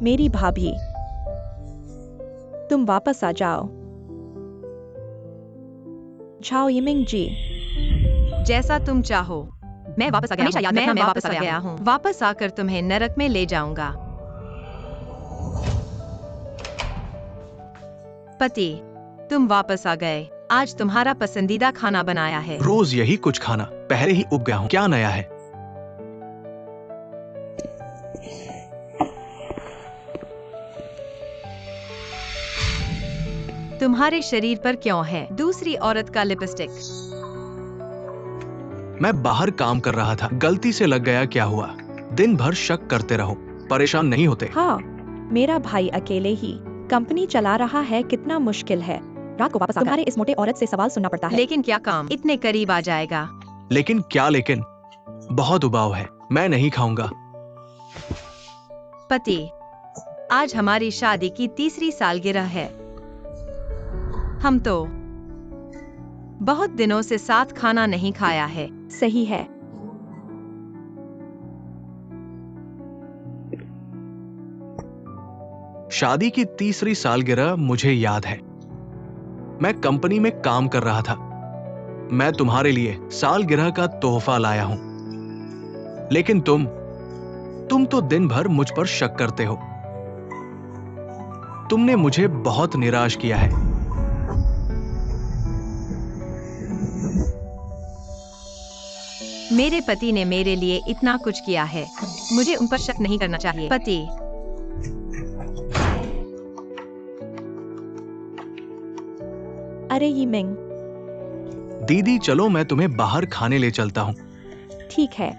मेरी भाभी, तुम वापस आ जाओ। झाओ यिमिंग जी। जैसा तुम चाहो। मैं वापस आ गया हमेशा हूँ। याद मैं रखना, मैं वापस आ गया हूँ। वापस आकर तुम्हें नरक में ले जाऊंगा। पति, तुम वापस आ गए। आज तुम्हारा पसंदीदा खाना बनाया है। रोज यही कुछ खाना, पहले ही उब गया हूँ। क्या नया है? तुम्हारे शरीर पर क्यों है दूसरी औरत का लिपस्टिक? मैं बाहर काम कर रहा था, गलती से लग गया। क्या हुआ? दिन भर शक करते रहो, परेशान नहीं होते? हाँ, मेरा भाई अकेले ही कंपनी चला रहा है, कितना मुश्किल है। रात को वापस आकर तुम्हारे इस मोटे औरत से सवाल सुनना पड़ता है। लेकिन क्या काम इतने करीब आ जाएगा? लेकिन क्या लेकिन? बहुत उबाऊ है, मैं नहीं खाऊंगा। पति, आज हमारी शादी की 3री सालगिरह है। हम तो बहुत दिनों से साथ खाना नहीं खाया है। सही है। शादी की 3री सालगिरह मुझे याद है। मैं कंपनी में काम कर रहा था। मैं तुम्हारे लिए सालगिरह का तोहफा लाया हूं। लेकिन तुम तो दिन भर मुझ पर शक करते हो। तुमने मुझे बहुत निराश किया है। मेरे पति ने मेरे लिए इतना कुछ किया है, मुझे उन पर शक नहीं करना चाहिए। पति, अरे यिमिंग। दीदी चलो, मैं तुम्हें बाहर खाने ले चलता हूं। ठीक है।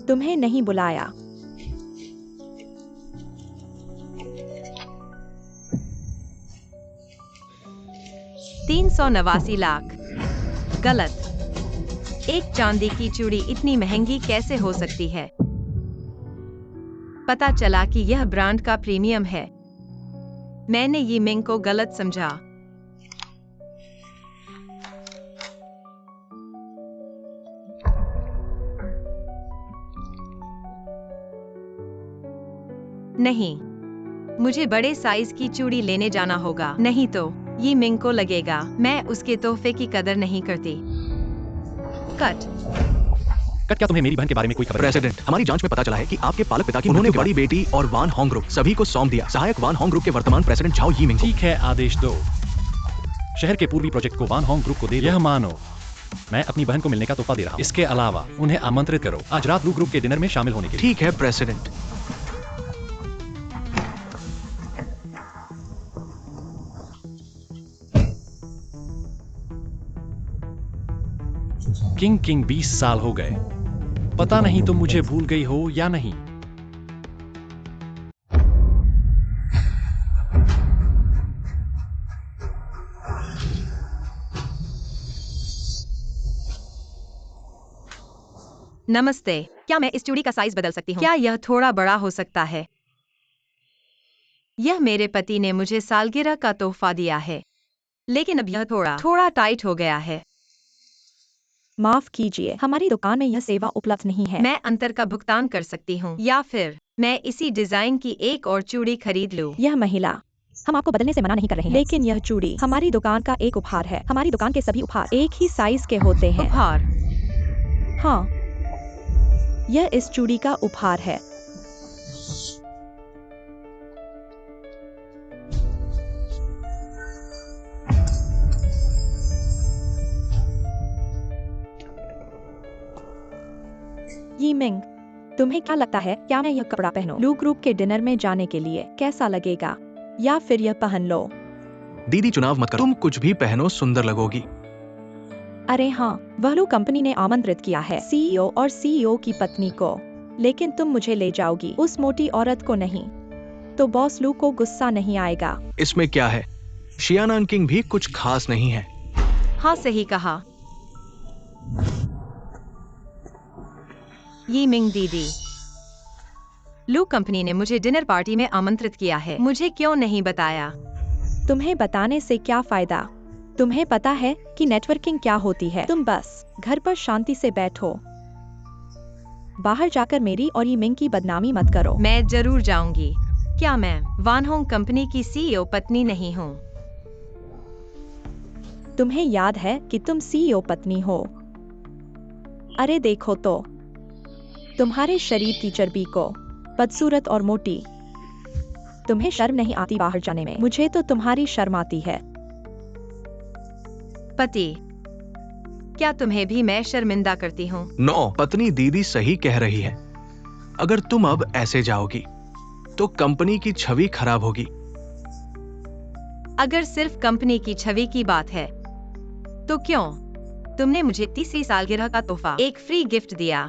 तुम्हें नहीं बुलाया। $389 लाख। गलत। एक चांदी की चूड़ी इतनी महंगी कैसे हो सकती है? पता चला कि यह ब्रांड का प्रीमियम है। मैंने यिमिंग को गलत समझा। नहीं, मुझे बड़े साइज की चूड़ी लेने जाना होगा, नहीं तो यिमिंग को लगेगा मैं उसके तोहफे की कदर नहीं करती। कट। क्या तुम्हें मेरी बहन के बारे में कोई खबर है? प्रेसिडेंट, हमारी जांच में पता चला है कि आपके पालक पिता की उन्होंने बड़ी बेटी और वान होंग ग्रुप सभी को सौंप दिया। सहायक वान होंग ग्रुप के वर्तमान प्रेसिडेंट झाओ यिमिंग। ठीक है, आदेश दो। शहर के पूर्वी प्रोजेक्ट को वान होंग ग्रुप को दे दो। यह मानो मैं अपनी बहन को मिलने का तोहफा दे रहा हूं। इसके अलावा उन्हें आमंत्रित करो आज रात लू ग्रुप के डिनर में शामिल होने के लिए। ठीक है प्रेसिडेंट। किंग 20 साल हो गए। पता नहीं तुम मुझे भूल गई हो या नहीं। नमस्ते, क्या मैं इस चूड़ी का साइज बदल सकती हूँ? क्या यह थोड़ा बड़ा हो सकता है? यह मेरे पति ने मुझे सालगिरह का तोहफा दिया है, लेकिन अब यह थोड़ा टाइट हो गया है। माफ कीजिए, हमारी दुकान में यह सेवा उपलब्ध नहीं है। मैं अंतर का भुगतान कर सकती हूँ, या फिर मैं इसी डिजाइन की एक और चूड़ी खरीद लूं। यह महिला, हम आपको बदलने से मना नहीं कर रहे हैं, लेकिन यह चूड़ी हमारी दुकान का एक उपहार है। हमारी दुकान के सभी उपहार एक ही साइज के होते हैं। उपहार? हाँ, यह इस चूड़ी का उपहार है। यिमिंग, तुम्हें क्या लगता है, क्या मैं यह कपड़ा पहनूं लू ग्रुप के डिनर में जाने के लिए? कैसा लगेगा? या फिर यह पहन लो? दीदी चुनाव मत करो, तुम कुछ भी पहनो सुंदर लगोगी। अरे हाँ, वह लू कंपनी ने आमंत्रित किया है सीईओ और सीईओ की पत्नी को, लेकिन तुम मुझे ले जाओगी, उस मोटी औरत को नहीं। तो बॉस लू को गुस्सा नहीं आएगा? इसमें क्या है, शियानान किंग भी कुछ खास नहीं है। हाँ, सही कहा। यिमिंग दीदी, लू कंपनी ने मुझे डिनर पार्टी में आमंत्रित किया है, मुझे क्यों नहीं बताया? तुम्हें बताने से क्या फायदा? तुम्हें पता है कि नेटवर्किंग क्या होती है? तुम बस घर पर शांति से बैठो। बाहर जाकर मेरी और यीमिंग की बदनामी मत करो। मैं जरूर जाऊंगी। क्या मैं वान होंग कंपनी की सीईओ पत्नी नहीं हूँ? तुम्हें याद है कि तुम सीईओ पत्नी हो? अरे देखो तो, तुम्हारे शरीर की चर्बी को, बदसूरत और मोटी। तुम्हें शर्म नहीं आती बाहर जाने में? मुझे तो तुम्हारी शर्म आती है। पति, क्या तुम्हें भी मैं शर्मिंदा करती हूँ? नो, पत्नी दीदी सही कह रही है। अगर तुम अब ऐसे जाओगी तो कंपनी की छवि खराब होगी। अगर सिर्फ कंपनी की छवि की बात है तो क्यों? तुमने मुझे तीसरी सालगिरह का तोहफा एक फ्री गिफ्ट दिया।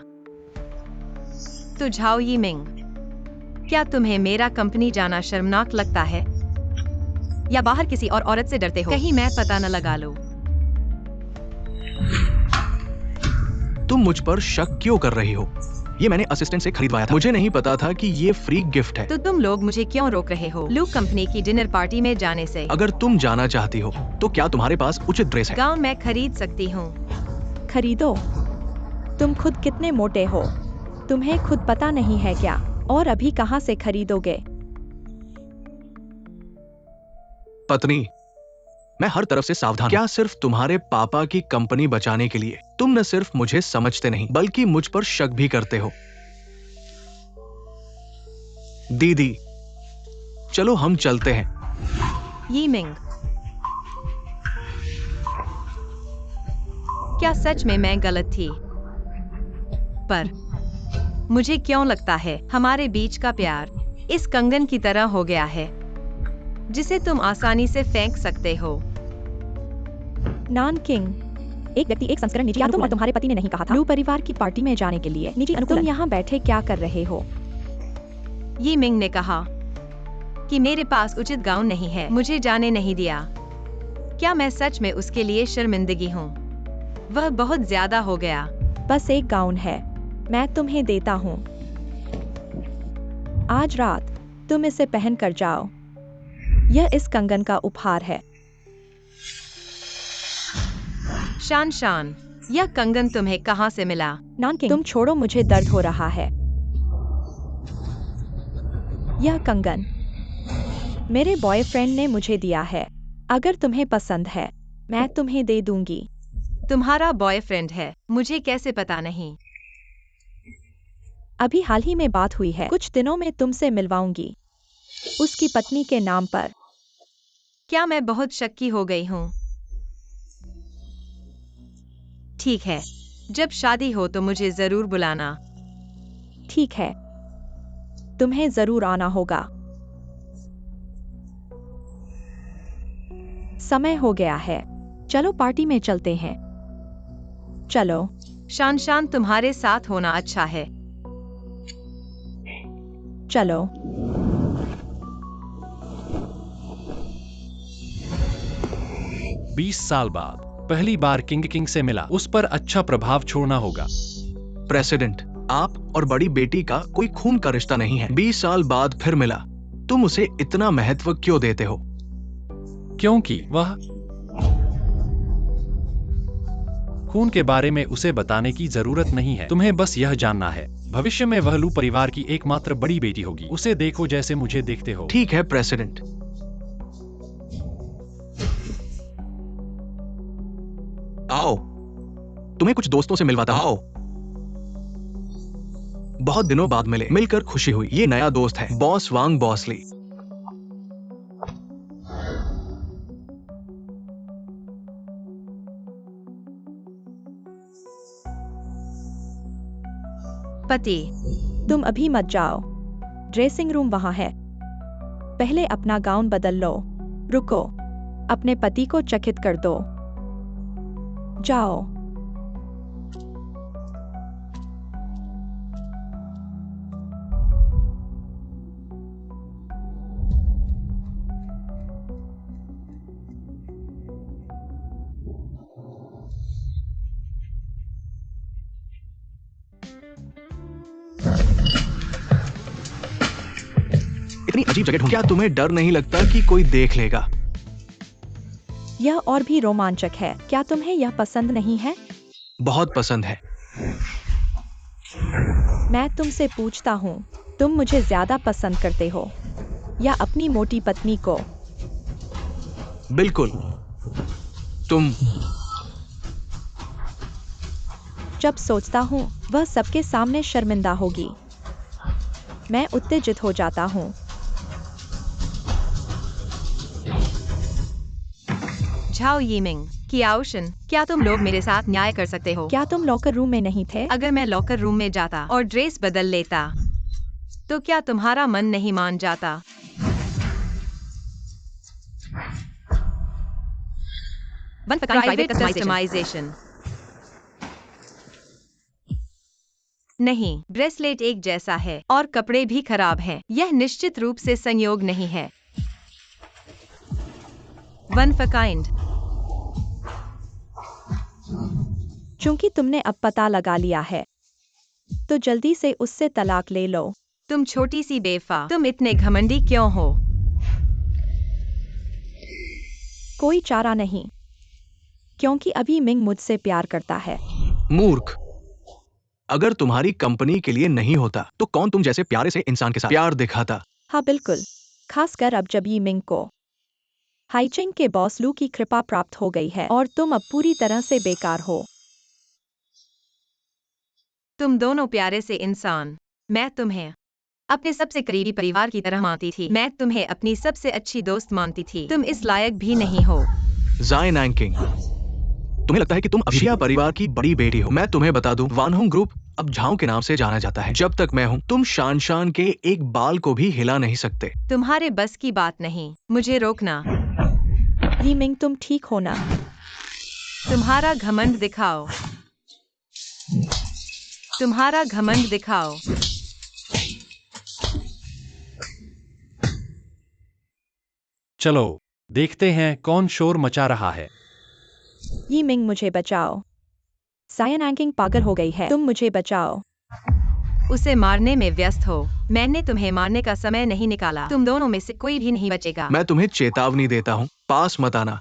तो झाओ यीमिंग, क्या तुम्हें मेरा कंपनी जाना शर्मनाक लगता है? या बाहर किसी और औरत से डरते हो? कहीं मैं पता न लगा लूं। तुम मुझ पर शक क्यों कर रही हो? ये मैंने असिस्टेंट से खरीदवाया था। मुझे नहीं पता था कि ये फ्री गिफ्ट है। तो तुम लोग मुझे क्यों रोक रहे हो लू कंपनी की डिनर पार्टी में जाने से? अगर तुम जाना चाहती हो तो क्या तुम्हारे पास उचित ड्रेस है? गाउन मैं खरीद सकती हूँ। खरीदो? तुम खुद कितने मोटे हो, तुम्हें खुद पता नहीं है क्या? और अभी कहाँ से खरीदोगे? पत्नी, मैं हर तरफ से सावधान हूं। क्या सिर्फ तुम्हारे पापा की कंपनी बचाने के लिए तुम न सिर्फ मुझे समझते नहीं बल्कि मुझ पर शक भी करते हो? दीदी, चलो हम चलते हैं। यीमिंग, क्या सच में मैं गलत थी? पर मुझे क्यों लगता है हमारे बीच का प्यार इस कंगन की तरह हो गया है जिसे तुम आसानी से फेंक सकते हो। नान किंग, एक व्यक्ति एक संस्करण निजी अनुकूल, और तुम्हारे पति ने नहीं कहा था लू परिवार की पार्टी में जाने के लिए निजी अनुकूल। तुम यहाँ बैठे क्या कर रहे हो? यीमिंग ने कहा कि मेरे पास उचित गाउन नहीं है, मुझे जाने नहीं दिया। क्या मैं सच में उसके लिए शर्मिंदगी हूँ? वह बहुत ज्यादा हो गया। बस एक गाउन है, मैं तुम्हें देता हूँ। आज रात तुम इसे पहन कर जाओ। यह इस कंगन का उपहार है। शान शान, यह कंगन तुम्हें कहाँ से मिला? नान किंग, तुम छोड़ो, मुझे दर्द हो रहा है। यह कंगन मेरे बॉयफ्रेंड ने मुझे दिया है। अगर तुम्हें पसंद है, मैं तुम्हें दे दूंगी। तुम्हारा बॉयफ्रेंड है? मुझे कैसे पता नहीं? अभी हाल ही में बात हुई है, कुछ दिनों में तुमसे मिलवाऊंगी उसकी पत्नी के नाम पर। क्या मैं बहुत शक्की हो गई हूँ? ठीक है, जब शादी हो तो मुझे जरूर बुलाना। ठीक है, तुम्हें जरूर आना होगा। समय हो गया है, चलो पार्टी में चलते हैं। चलो। शान शान, तुम्हारे साथ होना अच्छा है। चलो। 20 साल बाद पहली बार किंग से मिला, उस पर अच्छा प्रभाव छोड़ना होगा। प्रेसिडेंट, आप और बड़ी बेटी का कोई खून का रिश्ता नहीं है। 20 साल बाद फिर मिला, तुम उसे इतना महत्व क्यों देते हो? क्योंकि वह खून के बारे में उसे बताने की जरूरत नहीं है। तुम्हें बस यह जानना है, भविष्य में वह लू परिवार की एकमात्र बड़ी बेटी होगी। उसे देखो जैसे मुझे देखते हो। ठीक है प्रेसिडेंट। आओ, तुम्हें कुछ दोस्तों से मिलवाता हूं। आओ। बहुत दिनों बाद मिले, मिलकर खुशी हुई। ये नया दोस्त है, बॉस वांग बॉसली। पति, तुम अभी मत जाओ, ड्रेसिंग रूम वहां है। पहले अपना गाउन बदल लो। रुको, अपने पति को चकित कर दो। जाओ। इतनी अजीब जगह ढूंढ, क्या तुम्हें डर नहीं लगता कि कोई देख लेगा? यह और भी रोमांचक है। क्या तुम्हें यह पसंद नहीं है? बहुत पसंद है। मैं तुमसे पूछता हूँ, तुम मुझे ज्यादा पसंद करते हो या अपनी मोटी पत्नी को? बिल्कुल। तुम। जब सोचता हूँ वह सबके सामने शर्मिंदा होगी, मैं उत्तेजित हो जाता हूँ। झाओ यीमिंग, कियाओशन, क्या तुम लोग मेरे साथ न्याय कर सकते हो? क्या तुम लॉकर रूम में नहीं थे? अगर मैं लॉकर रूम में जाता और ड्रेस बदल लेता, तो क्या तुम्हारा मन नहीं मान जाता? Private customization. नहीं, ब्रेसलेट एक जैसा है और कपड़े भी खराब हैं। यह निश्चित रूप से संयोग नहीं है। One for kind. चूंकि तुमने अब पता लगा लिया है, तो जल्दी से उससे तलाक ले लो। तुम छोटी सी बेवफा, तुम इतने घमंडी क्यों हो? कोई चारा नहीं, क्योंकि अभी मिंग मुझसे प्यार करता है। मूर्ख। अगर तुम्हारी कंपनी के लिए नहीं होता तो कौन तुम जैसे प्यारे से इंसान के साथ प्यार दिखाता? हाँ बिल्कुल, खासकर अब जब ये मिंग को हाइचिंग के बॉस लू की कृपा प्राप्त हो गई है और तुम अब पूरी तरह से बेकार हो। तुम दोनों प्यारे से इंसान। मैं तुम्हें अपने सबसे करीबी परिवार की तरह मानती थी। मैं तुम्हें अपनी सबसे अच्छी दोस्त मानती थी। तुम इस लायक भी नहीं हो। ज़ाई नैंकिंग, तुम्हें लगता है कि तुम अभिया परिवार की बड़ी बेटी हो? मैं तुम्हें बता दूं, वानहोंग ग्रुप अब झाओ के नाम से जाना जाता है। जब तक मैं हूं, तुम शान के एक बाल को भी हिला नहीं सकते। तुम्हारे बस की बात नहीं मुझे रोकना। ये मिंग, तुम ठीक हो ना? तुम्हारा घमंड दिखाओ। तुम्हारा घमंड दिखाओ। चलो देखते हैं कौन शोर मचा रहा है। ये मिंग, मुझे बचाओ। सायन एंकिंग पागल हो गई है, तुम मुझे बचाओ। उसे मारने में व्यस्त हो। मैंने तुम्हें मारने का समय नहीं निकाला। तुम दोनों में से कोई भी नहीं बचेगा। मैं तुम्हें चेतावनी देता हूं, पास मत आना।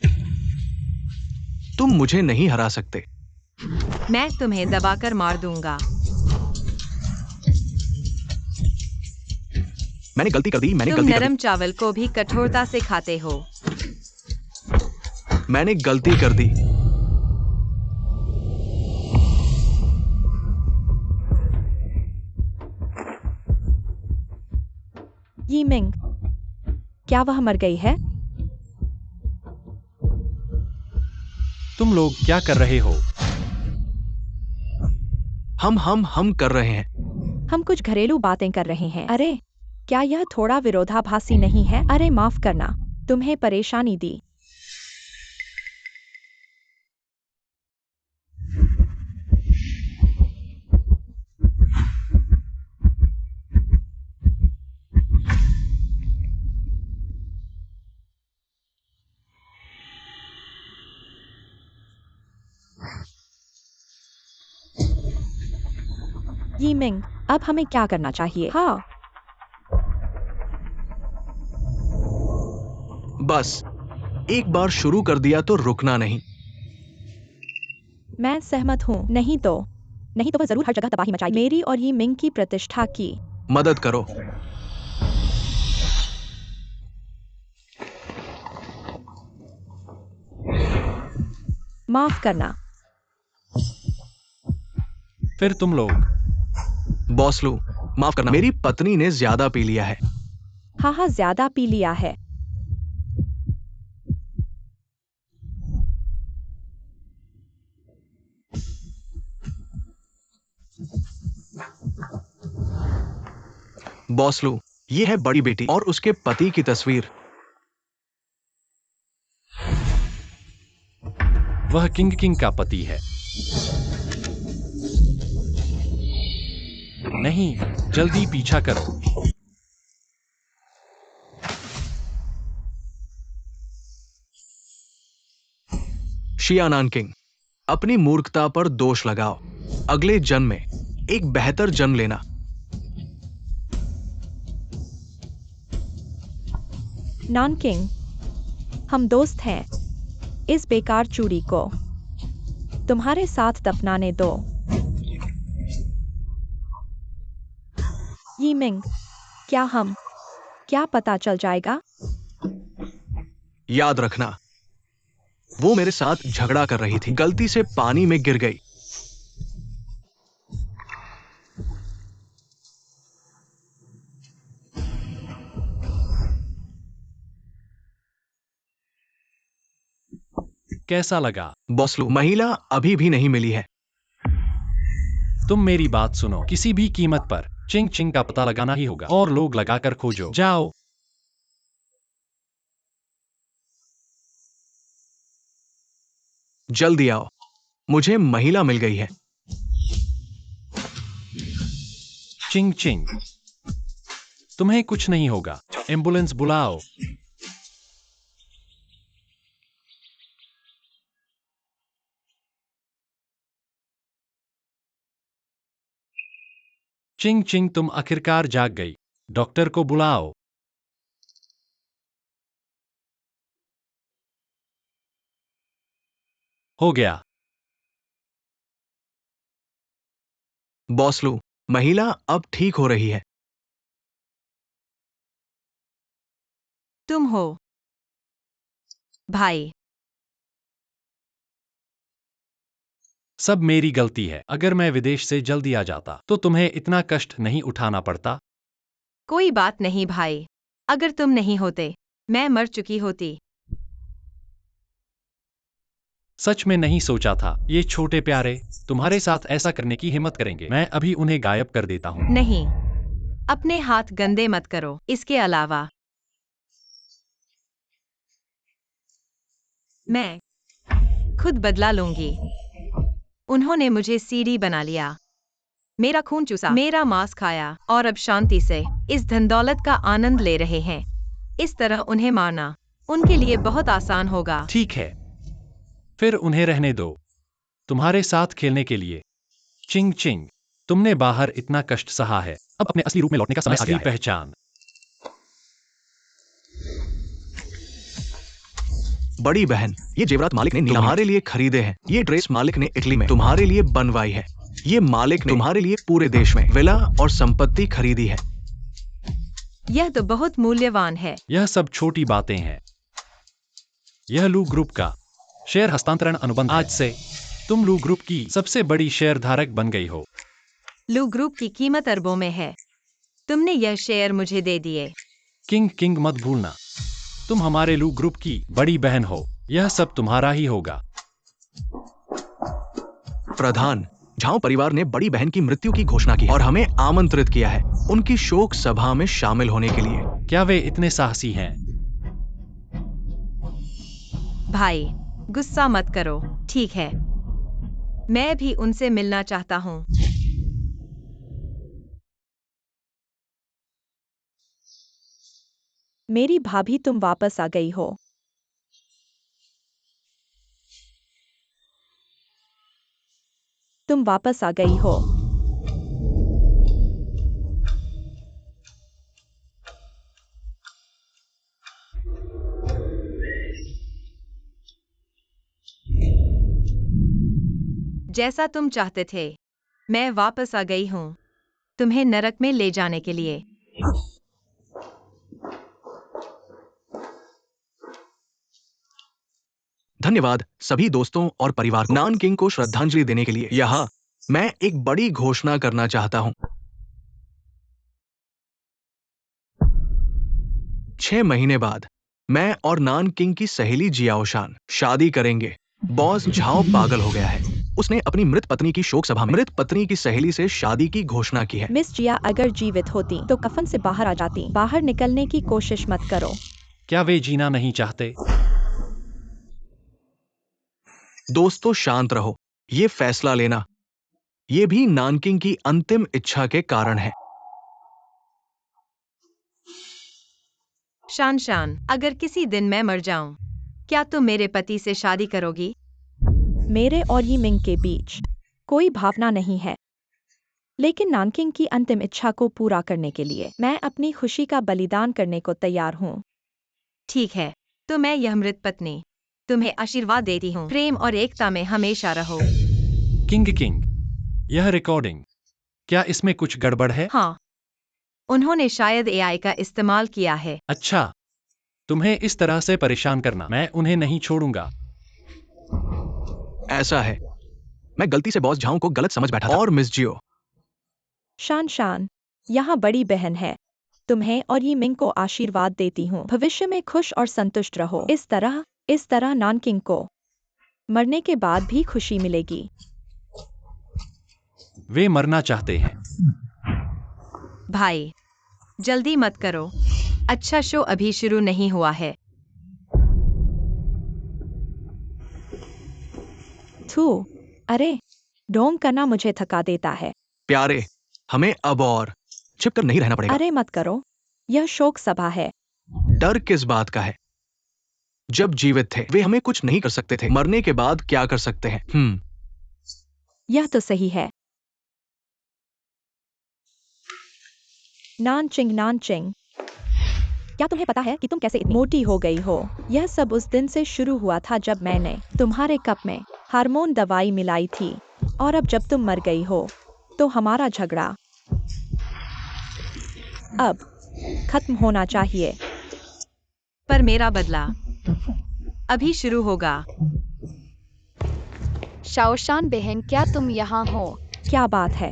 तुम मुझे नहीं हरा सकते। मैं तुम्हें दबाकर मार दूंगा। मैंने गलती कर दी। तुम नरम चावल को भी कठोरता से खाते हो। मैंने गलती कर दी। ये मिंग, क्या वह मर गई है? तुम लोग क्या कर रहे हो? हम कर रहे हैं। हम कुछ घरेलू बातें कर रहे हैं। अरे, क्या यह थोड़ा विरोधाभासी नहीं है? अरे माफ करना, तुम्हें परेशानी दी। ये मिंग, अब हमें क्या करना चाहिए? हाँ, बस एक बार शुरू कर दिया तो रुकना नहीं। मैं सहमत हूँ। नहीं तो वह जरूर हर जगह तबाही मचाएगी। मेरी और ये मिंग की प्रतिष्ठा की मदद करो। माफ करना। फिर तुम लोग। बॉस लू, माफ करना, मेरी पत्नी ने ज्यादा पी लिया है। हाँ, ज्यादा पी लिया है। बॉस लू, ये है बड़ी बेटी और उसके पति की तस्वीर। वह किंग का पति है। नहीं, जल्दी पीछा करो। शियानान किंग, अपनी मूर्खता पर दोष लगाओ। अगले जन्म में एक बेहतर जन्म लेना। नान किंग, हम दोस्त हैं, इस बेकार चूड़ी को तुम्हारे साथ दफनाने दो। यीमिंग, क्या पता चल जाएगा? याद रखना, वो मेरे साथ झगड़ा कर रही थी, गलती से पानी में गिर गई। कैसा लगा? बॉस लू, महिला अभी भी नहीं मिली है। तुम मेरी बात सुनो, किसी भी कीमत पर चिंग चिंग का पता लगाना ही होगा और लोग लगाकर खोजो। जाओ। जल्दी आओ, मुझे महिला मिल गई है। चिंग चिंग, तुम्हें कुछ नहीं होगा। एम्बुलेंस बुलाओ। चिंग चिंग, तुम आखिरकार जाग गई। डॉक्टर को बुलाओ। हो गया। बॉस लू, महिला अब ठीक हो रही है। तुम हो भाई। सब मेरी गलती है। अगर मैं विदेश से जल्दी आ जाता तो तुम्हें इतना कष्ट नहीं उठाना पड़ता। कोई बात नहीं भाई, अगर तुम नहीं होते मैं मर चुकी होती। सच में नहीं सोचा था ये छोटे प्यारे तुम्हारे साथ ऐसा करने की हिम्मत करेंगे। मैं अभी उन्हें गायब कर देता हूँ। नहीं, अपने हाथ गंदे मत करो। इसके अलावा मैं खुद बदला लूंगी। उन्होंने मुझे सीढ़ी बना लिया, मेरा खून चूसा, मेरा मांस खाया और अब शांति से इस धन दौलत का आनंद ले रहे हैं। इस तरह उन्हें मारना उनके लिए बहुत आसान होगा। ठीक है, फिर उन्हें रहने दो तुम्हारे साथ खेलने के लिए। चिंग चिंग, तुमने बाहर इतना कष्ट सहा है, अब अपने असली रूप में लौटने का समय आ गया है। पहचान। बड़ी बहन, ये जेवरात मालिक ने तुम्हारे लिए खरीदे हैं। ये ड्रेस मालिक ने इटली में तुम्हारे लिए बनवाई है। ये मालिक ने तुम्हारे लिए पूरे देश में विला और संपत्ति खरीदी है। यह तो बहुत मूल्यवान है। यह सब छोटी बातें हैं। यह लू ग्रुप का शेयर हस्तांतरण अनुबंध। आज से तुम लू ग्रुप की सबसे बड़ी शेयर धारक बन गई हो। लू ग्रुप की कीमत अरबों में है। तुमने यह शेयर मुझे दे दिए। किंग किंग, मत भूलना तुम हमारे लू ग्रुप की बड़ी बहन हो। यह सब तुम्हारा ही होगा। प्रधान, झाओ परिवार ने बड़ी बहन की मृत्यु की घोषणा की और हमें आमंत्रित किया है उनकी शोक सभा में शामिल होने के लिए। क्या वे इतने साहसी हैं? भाई, गुस्सा मत करो, ठीक है? मैं भी उनसे मिलना चाहता हूँ। मेरी भाभी, तुम वापस आ गई हो। तुम वापस आ गई हो। जैसा तुम चाहते थे, मैं वापस आ गई हूँ तुम्हें नरक में ले जाने के लिए। धन्यवाद सभी दोस्तों और परिवार। नान किंग को श्रद्धांजलि देने के लिए यहाँ मैं एक बड़ी घोषणा करना चाहता हूँ। 6 महीने बाद मैं और नान किंग की सहेली जियाओशान शादी करेंगे। बॉस झाओ पागल हो गया है। उसने अपनी मृत पत्नी की शोक सभा में मृत पत्नी की सहेली से शादी की घोषणा की है। मिस जिया अगर जीवित होती तो कफन से बाहर आ जाती। बाहर निकलने की कोशिश मत करो। क्या वे जीना नहीं चाहते? दोस्तों शांत रहो। ये फैसला लेना ये भी नानकिंग की अंतिम इच्छा के कारण है। शान शान, अगर किसी दिन मैं मर जाऊं, क्या तुम मेरे पति से शादी करोगी? मेरे और यीमिंग के बीच कोई भावना नहीं है, लेकिन नानकिंग की अंतिम इच्छा को पूरा करने के लिए मैं अपनी खुशी का बलिदान करने को तैयार हूँ। ठीक है, तो मैं यह मृत पत्नी तुम्हें आशीर्वाद देती हूँ। प्रेम और एकता में हमेशा रहो। किंग, यह रिकॉर्डिंग, क्या इसमें कुछ गड़बड़ है? हाँ, उन्होंने शायद एआई का इस्तेमाल किया है। अच्छा, तुम्हें इस तरह से परेशान करना, मैं उन्हें नहीं छोड़ूंगा। ऐसा है, मैं गलती से बॉस झाओ को गलत समझ बैठा था। और मिस जियो, शान, यहाँ बड़ी बहन है। तुम्हें और ये मिंग को आशीर्वाद देती हूँ। भविष्य में खुश और संतुष्ट रहो। इस तरह नानकिंग को मरने के बाद भी खुशी मिलेगी। वे मरना चाहते हैं। भाई, जल्दी मत करो। अच्छा शो अभी शुरू नहीं हुआ है। थू, अरे, ढोंग करना मुझे थका देता है। प्यारे, हमें अब और छिपकर नहीं रहना पड़ेगा। अरे मत करो, यह शोक सभा है। डर किस बात का है? जब जीवित थे वे हमें कुछ नहीं कर सकते थे, मरने के बाद क्या कर सकते हैं? यह तो सही है। नानचिंग, क्या तुम्हें पता है कि तुम कैसे इतनी मोटी हो गई हो? यह सब उस दिन से शुरू हुआ था जब मैंने तुम्हारे कप में हार्मोन दवाई मिलाई थी। और अब जब तुम मर गई हो, तो हमारा झगड़ा अब खत्म होना चाहिए। पर मेरा बदला अभी शुरू होगा। शाओशान बहन, क्या तुम यहाँ हो? क्या बात है?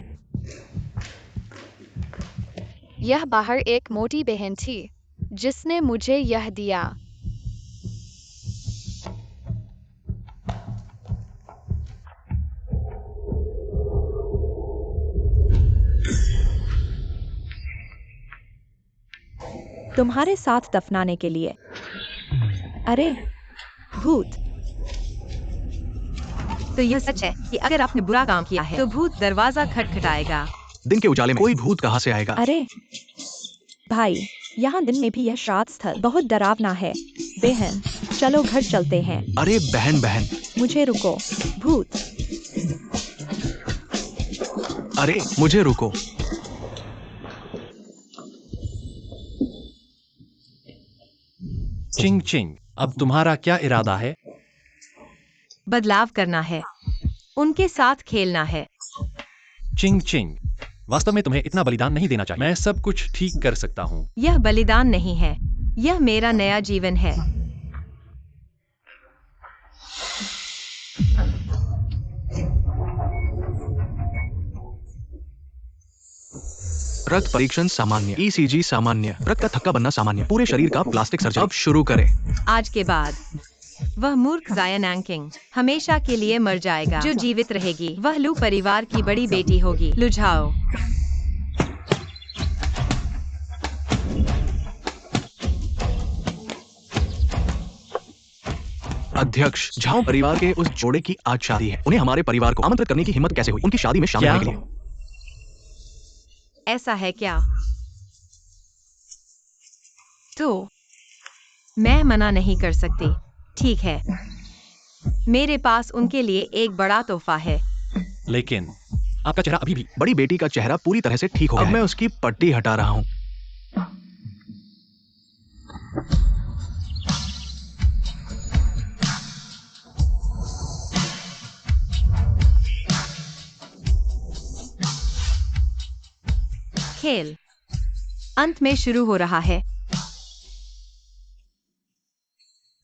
यह बाहर एक मोटी बहन थी जिसने मुझे यह दिया। तुम्हारे साथ दफनाने के लिए। अरे भूत, तो यह सच है कि अगर आपने बुरा काम किया है तो भूत दरवाजा खटखटाएगा। दिन के उजाले में कोई भूत कहाँ से आएगा? अरे भाई, यहाँ दिन में भी यह श्राद्ध स्थल बहुत डरावना है। बहन, चलो घर चलते हैं। अरे बहन, मुझे रुको, भूत। अरे मुझे रुको। चिंग, अब तुम्हारा क्या इरादा है? बदलाव करना है, उनके साथ खेलना है। चिंग, वास्तव में तुम्हें इतना बलिदान नहीं देना चाहिए। मैं सब कुछ ठीक कर सकता हूँ। यह बलिदान नहीं है, यह मेरा नया जीवन है। रक्त परीक्षण सामान्य, ईसीजी सामान्य, रक्त का थक्का बनना सामान्य, पूरे शरीर का प्लास्टिक सर्जरी। अब शुरू करें। आज के बाद वह मूर्ख जाया नैंकिंग हमेशा के लिए मर जाएगा। जो जीवित रहेगी वह लू परिवार की बड़ी बेटी होगी। लुझाओ। अध्यक्ष, झाओ परिवार के उस जोड़े की आज शादी है। उन्हें हमारे परिवार को आमंत्रित करने की हिम्मत कैसे हुई उनकी शादी में शामिल होने के लिए? ऐसा है क्या? तो मैं मना नहीं कर सकती। ठीक है, मेरे पास उनके लिए एक बड़ा तोहफा है। लेकिन आपका चेहरा अभी भी। बड़ी बेटी का चेहरा पूरी तरह से ठीक हो गया। अब मैं उसकी पट्टी हटा रहा हूँ। खेल अंत में शुरू हो रहा है।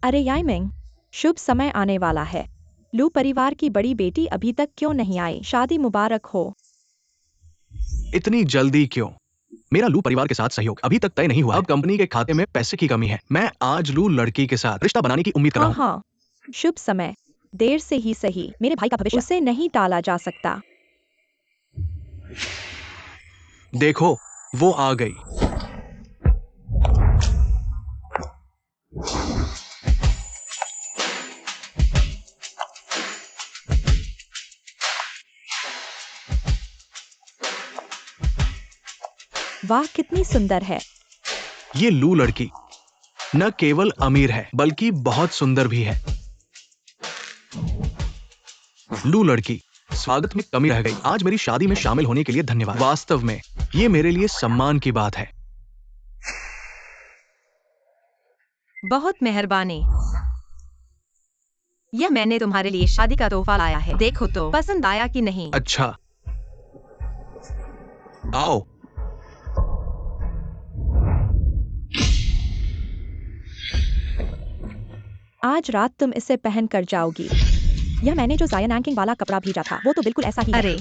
अरे याइमिंग, शुभ समय आने वाला है। लू परिवार की बड़ी बेटी अभी तक क्यों नहीं आई? शादी मुबारक हो। इतनी जल्दी क्यों? मेरा लू परिवार के साथ सहयोग अभी तक तय नहीं हुआ। अब कंपनी के खाते में पैसे की कमी है। मैं आज लू लड़की के साथ रिश्ता बनाने की उम्मीद कर रहा हूँ। हाँ, शुभ समय, देर से ही सही। मेरे भाई का भविष्य उसे नहीं टाला जा सकता। देखो, वो आ गई। वाह, कितनी सुंदर है। ये लू लड़की न केवल अमीर है बल्कि बहुत सुंदर भी है। लू लड़की, स्वागत में कमी रह गई। आज मेरी शादी में शामिल होने के लिए धन्यवाद। वास्तव में ये मेरे लिए सम्मान की बात है। बहुत मेहरबानी। यह मैंने तुम्हारे लिए शादी का तोहफा लाया है, देखो तो पसंद आया कि नहीं। अच्छा, आओ। आज रात तुम इसे पहन कर जाओगी। यह मैंने जो जायन एंकिंग वाला कपड़ा भेजा था वो तो बिल्कुल ऐसा ही है। अरे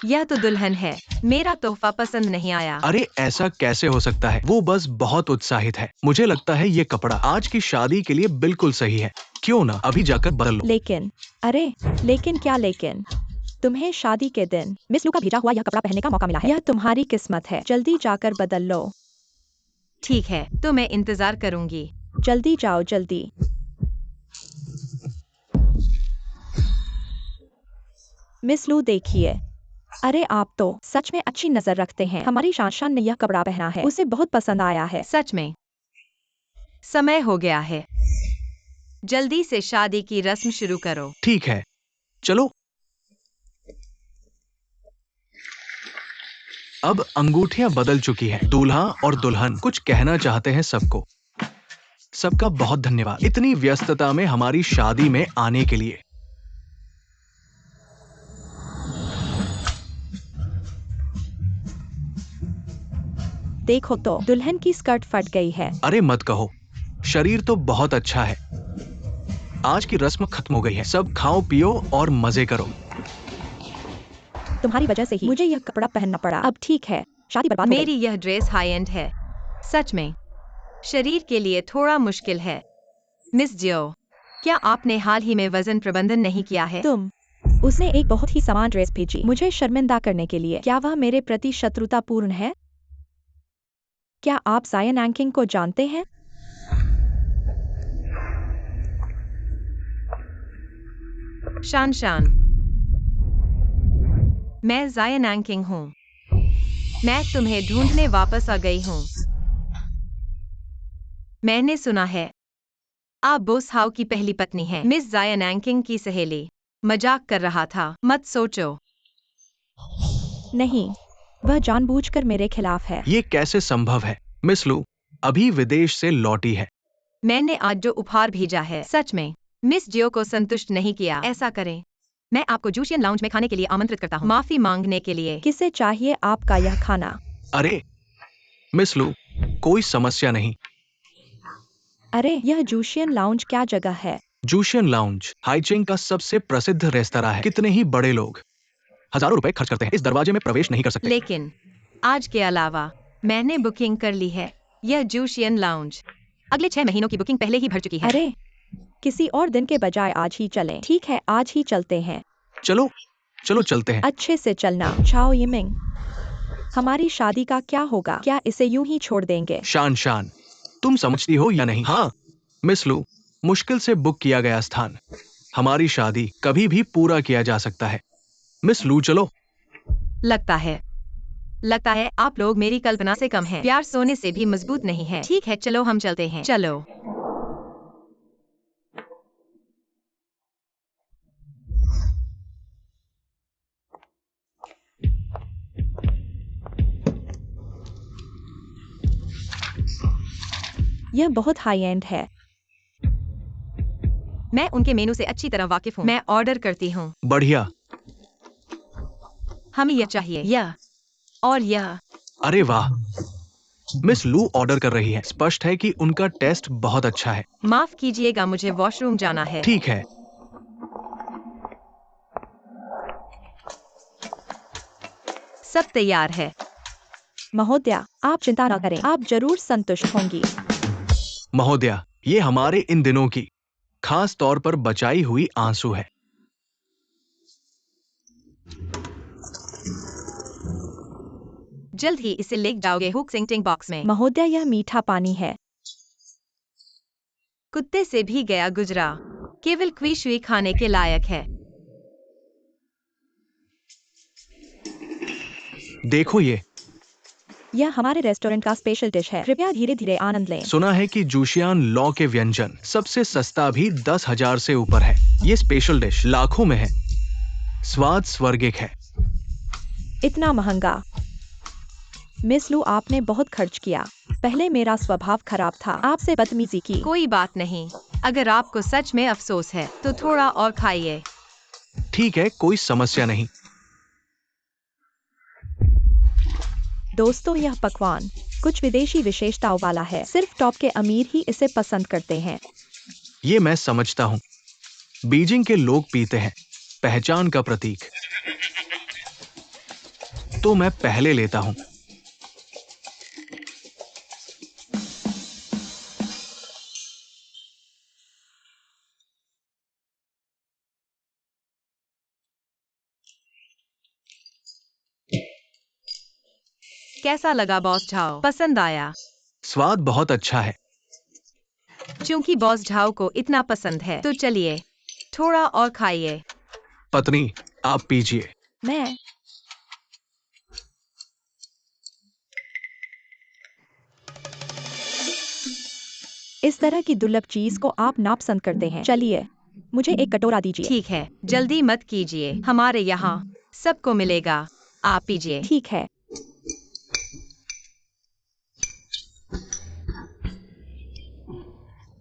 यह तो दुल्हन है, मेरा तोहफा पसंद नहीं आया। अरे ऐसा कैसे हो सकता है? वो बस बहुत उत्साहित है। मुझे लगता है ये कपड़ा आज की शादी के लिए बिल्कुल सही है। क्यों ना अभी जाकर बदल लो। लेकिन अरे लेकिन क्या लेकिन? तुम्हें शादी के दिन मिस लू का भेजा हुआ यह कपड़ा पहनने का मौका मिला है। यह तुम्हारी किस्मत है, जल्दी जाकर बदल लो। ठीक है, तो मैं इंतजार करूंगी। जल्दी जाओ, जल्दी। मिस लू देखिए, अरे आप तो सच में अच्छी नजर रखते हैं। हमारी शान ने यह कपड़ा पहना है, उसे बहुत पसंद आया है। सच में समय हो गया है, जल्दी से शादी की रस्म शुरू करो। ठीक है, चलो। अब अंगूठियां बदल चुकी हैं। दूल्हा और दुल्हन कुछ कहना चाहते हैं सबको। सबका बहुत धन्यवाद इतनी व्यस्तता में हमारी शादी में आने के लिए। देखो तो दुल्हन की स्कर्ट फट गई है। अरे मत कहो, शरीर तो बहुत अच्छा है। आज की रस्म खत्म हो गई है। सब खाओ पियो और मजे करो। तुम्हारी वजह से ही मुझे यह कपड़ा पहनना पड़ा। अब ठीक है, शादी बर्बाद हो गई। मेरी यह ड्रेस हाई एंड है, सच में शरीर के लिए थोड़ा मुश्किल है। मिस जियो, क्या आपने हाल ही में वजन प्रबंधन नहीं किया है? उसने एक बहुत ही समान ड्रेस भेजी मुझे शर्मिंदा करने के लिए। क्या वह मेरे प्रति शत्रुतापूर्ण है? क्या आप जायन एंकिंग को जानते हैं? शान, मैं जायन एंकिंग हूँ। मैं तुम्हें ढूंढने वापस आ गई हूँ। मैंने सुना है आप बोस हाउ की पहली पत्नी हैं। मिस जायन एंकिंग की सहेली। मजाक कर रहा था, मत सोचो। नहीं, वह जानबूझकर मेरे खिलाफ है। ये कैसे संभव है? मिस लू अभी विदेश से लौटी है। मैंने आज जो उपहार भेजा है सच में मिस जियो को संतुष्ट नहीं किया। ऐसा करें, मैं आपको जूशियन लाउंज में खाने के लिए आमंत्रित करता हूँ, माफी मांगने के लिए। किसे चाहिए आपका यह खाना? अरे मिस लू, कोई समस्या नहीं। अरे यह जूशियन लाउंज क्या जगह है? जूशियन लाउंज हाइचिंग का सबसे प्रसिद्ध रेस्तरां है। कितने ही बड़े लोग हजारों रुपए खर्च करते हैं, इस दरवाजे में प्रवेश नहीं कर सकते। लेकिन आज के अलावा मैंने बुकिंग कर ली है। यह जूशियन लाउंज अगले 6 महीनों की बुकिंग पहले ही भर चुकी है। अरे किसी और दिन के बजाय आज ही चलें। ठीक है, आज ही चलते हैं। चलो चलो चलते हैं। अच्छे से चलना। चाओ यिमिंग, हमारी शादी का क्या होगा? क्या इसे यूं ही छोड़ देंगे? शान, तुम समझती हो या नहीं? हाँ मिस लू, मुश्किल से बुक किया गया स्थान। हमारी शादी कभी भी पूरा किया जा सकता है। मिस लू चलो। लगता है आप लोग मेरी कल्पना से कम हैं। प्यार सोने से भी मजबूत नहीं है। ठीक है, चलो हम चलते हैं। चलो। यह बहुत हाई एंड है। मैं उनके मेनू से अच्छी तरह वाकिफ हूँ। मैं ऑर्डर करती हूँ। बढ़िया। हमें यह चाहिए, यह और यह। अरे वाह, मिस लू ऑर्डर कर रही है। स्पष्ट है कि उनका टेस्ट बहुत अच्छा है। माफ कीजिएगा, मुझे वॉशरूम जाना है। ठीक है। सब तैयार है। महोदया, आप चिंता न करें, आप जरूर संतुष्ट होंगी। महोदया, ये हमारे इन दिनों की खास तौर पर बचाई हुई आंसू है। जल्द ही इसे ले जाओगे हुक सिंटिंग बॉक्स में। महोदया, यह मीठा पानी है। कुत्ते से भी गया गुजरा, केवल क्विशुई खाने के लायक है। देखो यह हमारे रेस्टोरेंट का स्पेशल डिश है। कृपया धीरे धीरे आनंद लें। सुना है कि जूशियान लॉ के व्यंजन सबसे सस्ता भी 10,000 से ऊपर है। ये स्पेशल डिश लाखों में है। स्वाद स्वर्गिक है। इतना महंगा? मिस लू, आपने बहुत खर्च किया। पहले मेरा स्वभाव खराब था, आपसे बदतमीजी की। कोई बात नहीं, अगर आपको सच में अफसोस है तो थोड़ा और खाइए। ठीक है, कोई समस्या नहीं। दोस्तों, यह पकवान कुछ विदेशी विशेषताओं वाला है। सिर्फ टॉप के अमीर ही इसे पसंद करते हैं। ये मैं समझता हूँ। बीजिंग के लोग पीते हैं, पहचान का प्रतीक। तो मैं पहले लेता हूँ। कैसा लगा बॉस झाओ? पसंद आया? स्वाद बहुत अच्छा है। क्योंकि बॉस झाओ को इतना पसंद है तो चलिए थोड़ा और खाइए। पत्नी, आप पीजिए। मैं इस तरह की दुर्लभ चीज को आप नापसंद करते हैं। चलिए, मुझे एक कटोरा दीजिए। ठीक है, जल्दी मत कीजिए, हमारे यहाँ सबको मिलेगा। आप पीजिए। ठीक है।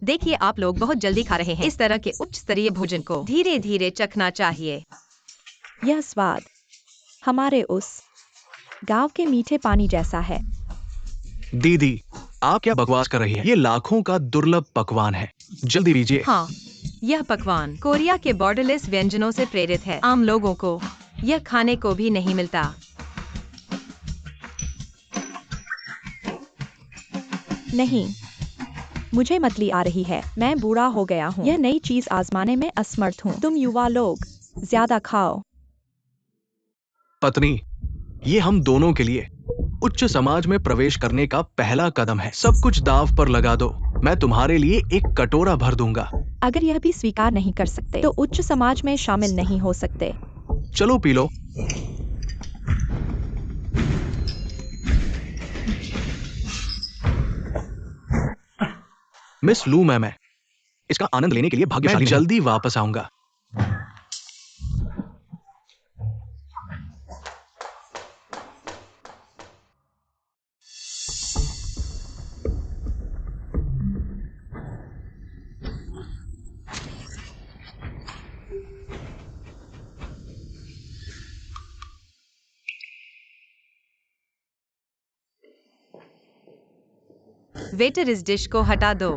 देखिए, आप लोग बहुत जल्दी खा रहे हैं। इस तरह के उच्च स्तरीय भोजन को धीरे धीरे चखना चाहिए। यह स्वाद हमारे उस गांव के मीठे पानी जैसा है। दीदी, आप क्या बकवास कर रही हैं? ये लाखों का दुर्लभ पकवान है। जल्दी दीजिए। हाँ, यह पकवान कोरिया के बॉर्डरलेस व्यंजनों से प्रेरित है। आम लोगों को यह खाने को भी नहीं मिलता। नहीं, मुझे मतली आ रही है। मैं बूढ़ा हो गया हूँ। यह नई चीज आजमाने में असमर्थ हूँ। तुम युवा लोग ज्यादा खाओ। पत्नी, ये हम दोनों के लिए उच्च समाज में प्रवेश करने का पहला कदम है। सब कुछ दाव पर लगा दो। मैं तुम्हारे लिए एक कटोरा भर दूंगा। अगर यह भी स्वीकार नहीं कर सकते तो उच्च समाज में शामिल नहीं हो सकते। चलो पी लो। मिस लू, मैं इसका आनंद लेने के लिए भाग्यशाली हूं। जल्दी वापस आऊंगा। वेटर, इस डिश को हटा दो।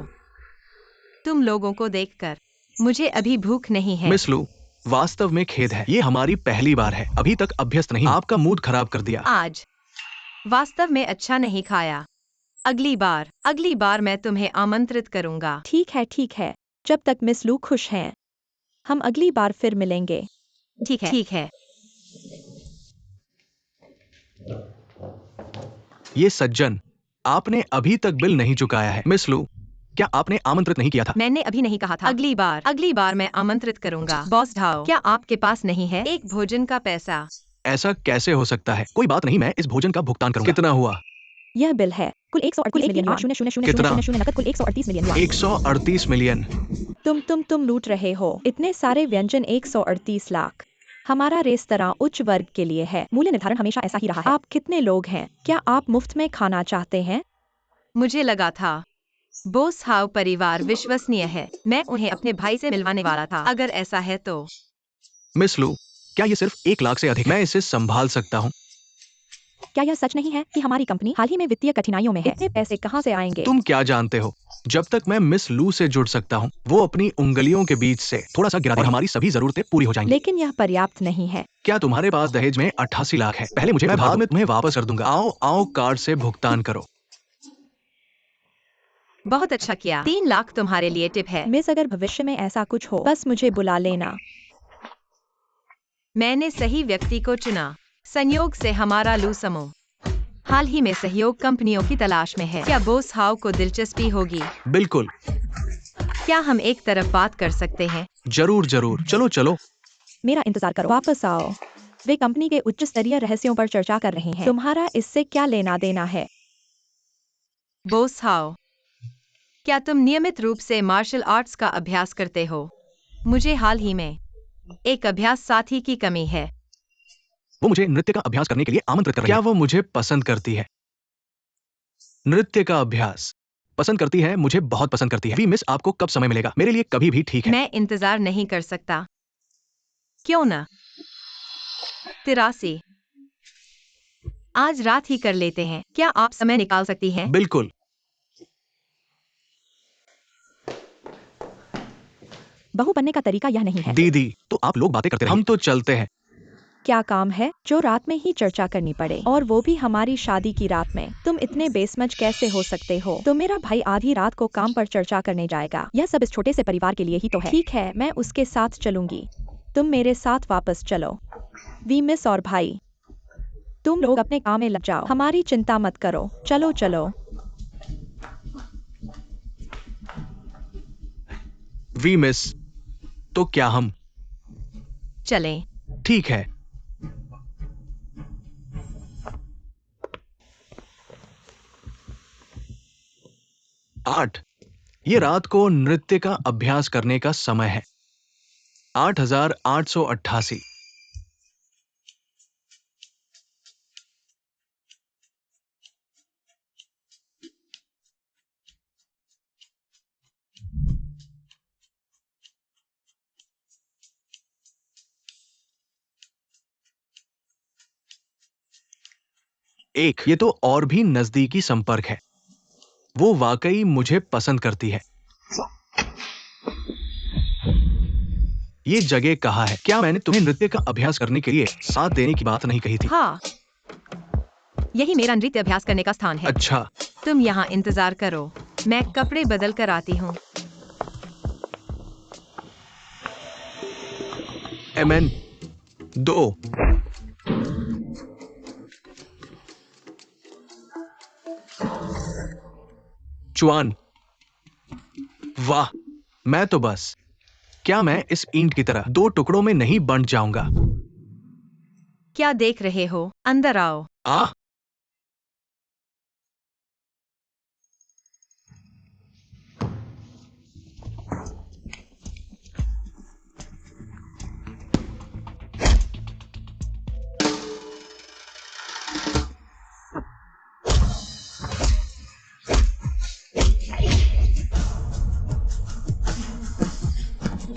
तुम लोगों को देखकर मुझे अभी भूख नहीं है। मिस लू, वास्तव में खेद है। ये हमारी पहली बार है। अभी तक अभ्यस्त नहीं। आपका मूड खराब कर दिया। आज वास्तव में अच्छा नहीं खाया। अगली बार मैं तुम्हें आमंत्रित करूंगा। ठीक है, ठीक है। जब तक मिस लू खुश हैं, हम अगली बार फिर मिलेंगे। ठीक है, ठीक है। ये सज्जन, आपने अभी तक बिल नहीं चुकाया है। मिस लू, क्या आपने आमंत्रित नहीं किया था? मैंने अभी नहीं कहा था। अगली बार मैं आमंत्रित करूंगा। बॉस झाओ, क्या आपके पास नहीं है एक भोजन का पैसा? ऐसा कैसे हो सकता है? कोई बात नहीं, मैं इस भोजन का भुगतान करूंगा। कितना हुआ? यह बिल है कुल 138 मिलियन युआन। 0000000 कितना? नकद कुल 138 मिलियन युआन। 138 मिलियन। तुम लूट रहे हो। इतने सारे व्यंजन 138 लाख। हमारा रेस्तरां उच्च वर्ग के लिए है। मूल्य निर्धारण हमेशा ऐसा ही रहा है। आप कितने लोग हैं? क्या आप मुफ्त में खाना चाहते हैं? मुझे लगा था बोस हाउ परिवार विश्वसनीय है। मैं उन्हें अपने भाई से मिलवाने वाला था। अगर ऐसा है तो मिस लू, क्या ये सिर्फ 1 लाख से अधिक? मैं इसे संभाल सकता हूँ। क्या यह सच नहीं है कि हमारी कंपनी हाल ही में वित्तीय कठिनाइयों में है? इतने पैसे कहाँ से आएंगे? तुम क्या जानते हो? जब तक मैं मिस लू से जुड़ सकता हूँ, वो अपनी उंगलियों के बीच से थोड़ा सा गिरा देगी और हमारी सभी जरूरतें पूरी हो जाएंगी। लेकिन यह पर्याप्त नहीं है। क्या तुम्हारे पास दहेज में 88 लाख है? पहले मुझे, मैं बाद में तुम्हें वापस कर दूंगा। आओ कार्ड से भुगतान करो। बहुत अच्छा किया। 3 लाख तुम्हारे लिए टिप है। मिस, अगर भविष्य में ऐसा कुछ हो बस मुझे बुला लेना। मैंने सही व्यक्ति को चुना। संयोग से हमारा लू समूह हाल ही में सहयोग कंपनियों की तलाश में है। क्या बोस हाउ को दिलचस्पी होगी? बिल्कुल। क्या हम एक तरफ बात कर सकते हैं? जरूर जरूर, चलो चलो। मेरा इंतजार करो। वापस आओ। वे कंपनी के उच्च स्तरीय रहस्यों पर चर्चा कर रहे हैं। तुम्हारा इससे क्या लेना देना है? बोस हाउ, क्या तुम नियमित रूप से मार्शल आर्ट्स का अभ्यास करते हो? मुझे हाल ही में एक अभ्यास साथी की कमी है। वो मुझे नृत्य का अभ्यास करने के लिए आमंत्रित कर रही है। क्या वो मुझे पसंद करती है? नृत्य का अभ्यास पसंद करती है, मुझे बहुत पसंद करती है। वी मिस, आपको कब समय मिलेगा? मेरे लिए कभी भी ठीक है। मैं इंतजार नहीं कर सकता। क्यों ना? 83। आज रात ही कर लेते हैं। क्या आप समय निकाल सकती हैं? बिल्कुल। बहू बनने का तरीका यह नहीं है। दीदी, तो आप लोग बातें करते रहिए, हम तो चलते हैं। क्या काम है जो रात में ही चर्चा करनी पड़े, और वो भी हमारी शादी की रात में? तुम इतने बेसमझ कैसे हो सकते हो? तो मेरा भाई आधी रात को काम पर चर्चा करने जाएगा। यह सब इस छोटे से परिवार के लिए ही तो है। ठीक है, मैं उसके साथ चलूंगी। तुम मेरे साथ वापस चलो। वी मिस और भाई, तुम लोग अपने काम में लग जाओ, हमारी चिंता मत करो। चलो चलो। वी मिस, तो क्या हम? चलें। ठीक है। आठ। ये रात को नृत्य का अभ्यास करने का समय है। 8888। एक। ये तो और भी नजदीकी संपर्क है। वो वाकई मुझे पसंद करती है। ये जगह कहाँ है? क्या मैंने तुम्हें नृत्य का अभ्यास करने के लिए साथ देने की बात नहीं कही थी? हाँ, यही मेरा नृत्य अभ्यास करने का स्थान है। अच्छा। तुम यहाँ इंतजार करो, मैं कपड़े बदल कर आती हूँ। MN 2। चुआन। वाह, मैं तो बस। क्या मैं इस ईंट की तरह दो टुकड़ों में नहीं बंट जाऊंगा? क्या देख रहे हो? अंदर आओ। आ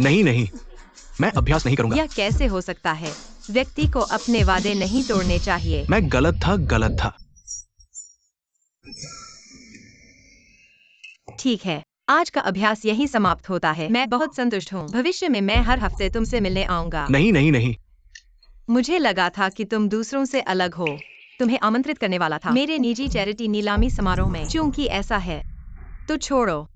नहीं नहीं, मैं अभ्यास नहीं करूंगा। यह कैसे हो सकता है? व्यक्ति को अपने वादे नहीं तोड़ने चाहिए। मैं गलत था, गलत था। ठीक है, आज का अभ्यास यहीं समाप्त होता है। मैं बहुत संतुष्ट हूँ। भविष्य में मैं हर हफ्ते तुमसे मिलने आऊंगा। नहीं नहीं नहीं। मुझे लगा था कि तुम दूसरों से अलग हो। तुम्हें आमंत्रित करने वाला था मेरे निजी चैरिटी नीलामी समारोह में। चूंकि ऐसा है, तो छोड़ो।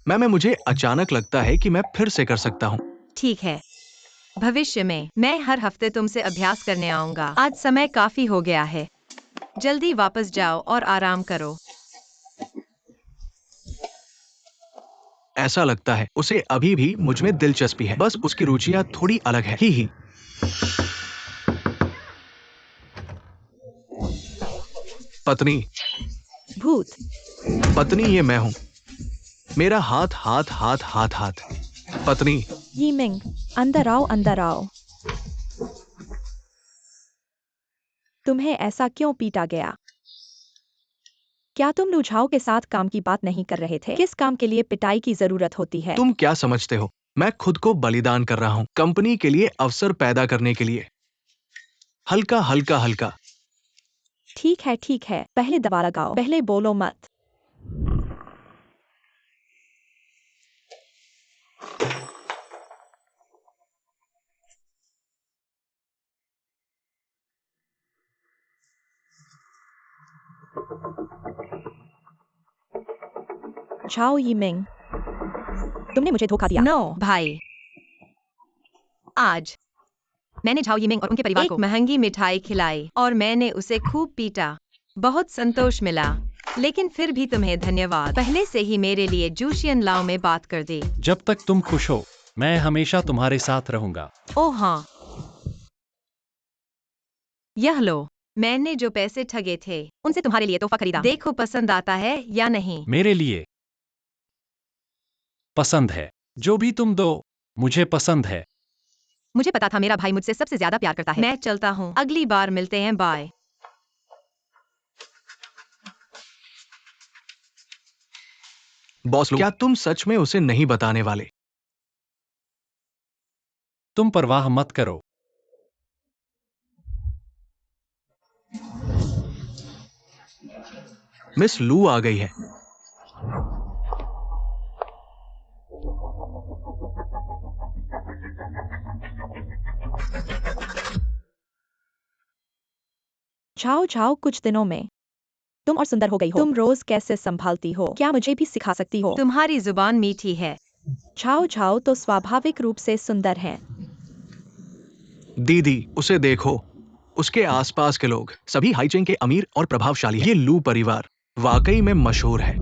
मुझे अचानक लगता है कि मैं फिर से कर सकता हूँ। ठीक है, भविष्य में मैं हर हफ्ते तुमसे अभ्यास करने आऊंगा। आज समय काफी हो गया है। जल्दी वापस जाओ और आराम करो। ऐसा लगता है उसे अभी भी मुझ में दिलचस्पी है, बस उसकी रुचियां थोड़ी अलग है। ही। पत्नी। भूत। पत्नी, ये मैं हूं। मेरा हाथ हाथ हाथ हाथ हाथ। पत्नी। यीमिंग, अंदर आओ, अंदर आओ। तुम्हें ऐसा क्यों पीटा गया? क्या तुम लुझाओ के साथ काम की बात नहीं कर रहे थे? किस काम के लिए पिटाई की जरूरत होती है? तुम क्या समझते हो? मैं खुद को बलिदान कर रहा हूं, कंपनी के लिए अवसर पैदा करने के लिए। हल्का हल्का हल्का। ठीक है, पहले दबा लगाओ, पहले बोलो मत। झाओ यीमिंग, तुमने मुझे धोखा दिया। नो भाई, आज मैंने झाओ यिमिंग और उनके परिवार को महंगी मिठाई खिलाई और मैंने उसे खूब पीटा। बहुत संतोष मिला, लेकिन फिर भी तुम्हें धन्यवाद। पहले से ही मेरे लिए जूशियन लाओ में बात कर दी। जब तक तुम खुश हो, मैं हमेशा तुम्हारे साथ रहूंगा। ओह हाँ, यह लो। मैंने जो पैसे ठगे थे उनसे तुम्हारे लिए तोहफा खरीदा। देखो पसंद आता है या नहीं। मेरे लिए पसंद है। जो भी तुम दो, मुझे पसंद है। मुझे पता था मेरा भाई मुझसे सबसे ज्यादा प्यार करता है। मैं चलता हूँ, अगली बार मिलते हैं, बाय। बॉस लू, क्या तुम सच में उसे नहीं बताने वाले? तुम परवाह मत करो। मिस लू आ गई है। जाओ जाओ, कुछ दिनों में तुम और सुंदर हो गई हो। तुम रोज कैसे संभालती हो? क्या मुझे भी सिखा सकती हो? तुम्हारी जुबान मीठी है। जाओ जाओ तो स्वाभाविक रूप से सुंदर है। दीदी, उसे देखो। उसके आसपास के लोग सभी हाईचेन के अमीर और प्रभावशाली हैं। ये लू परिवार वाकई में मशहूर है।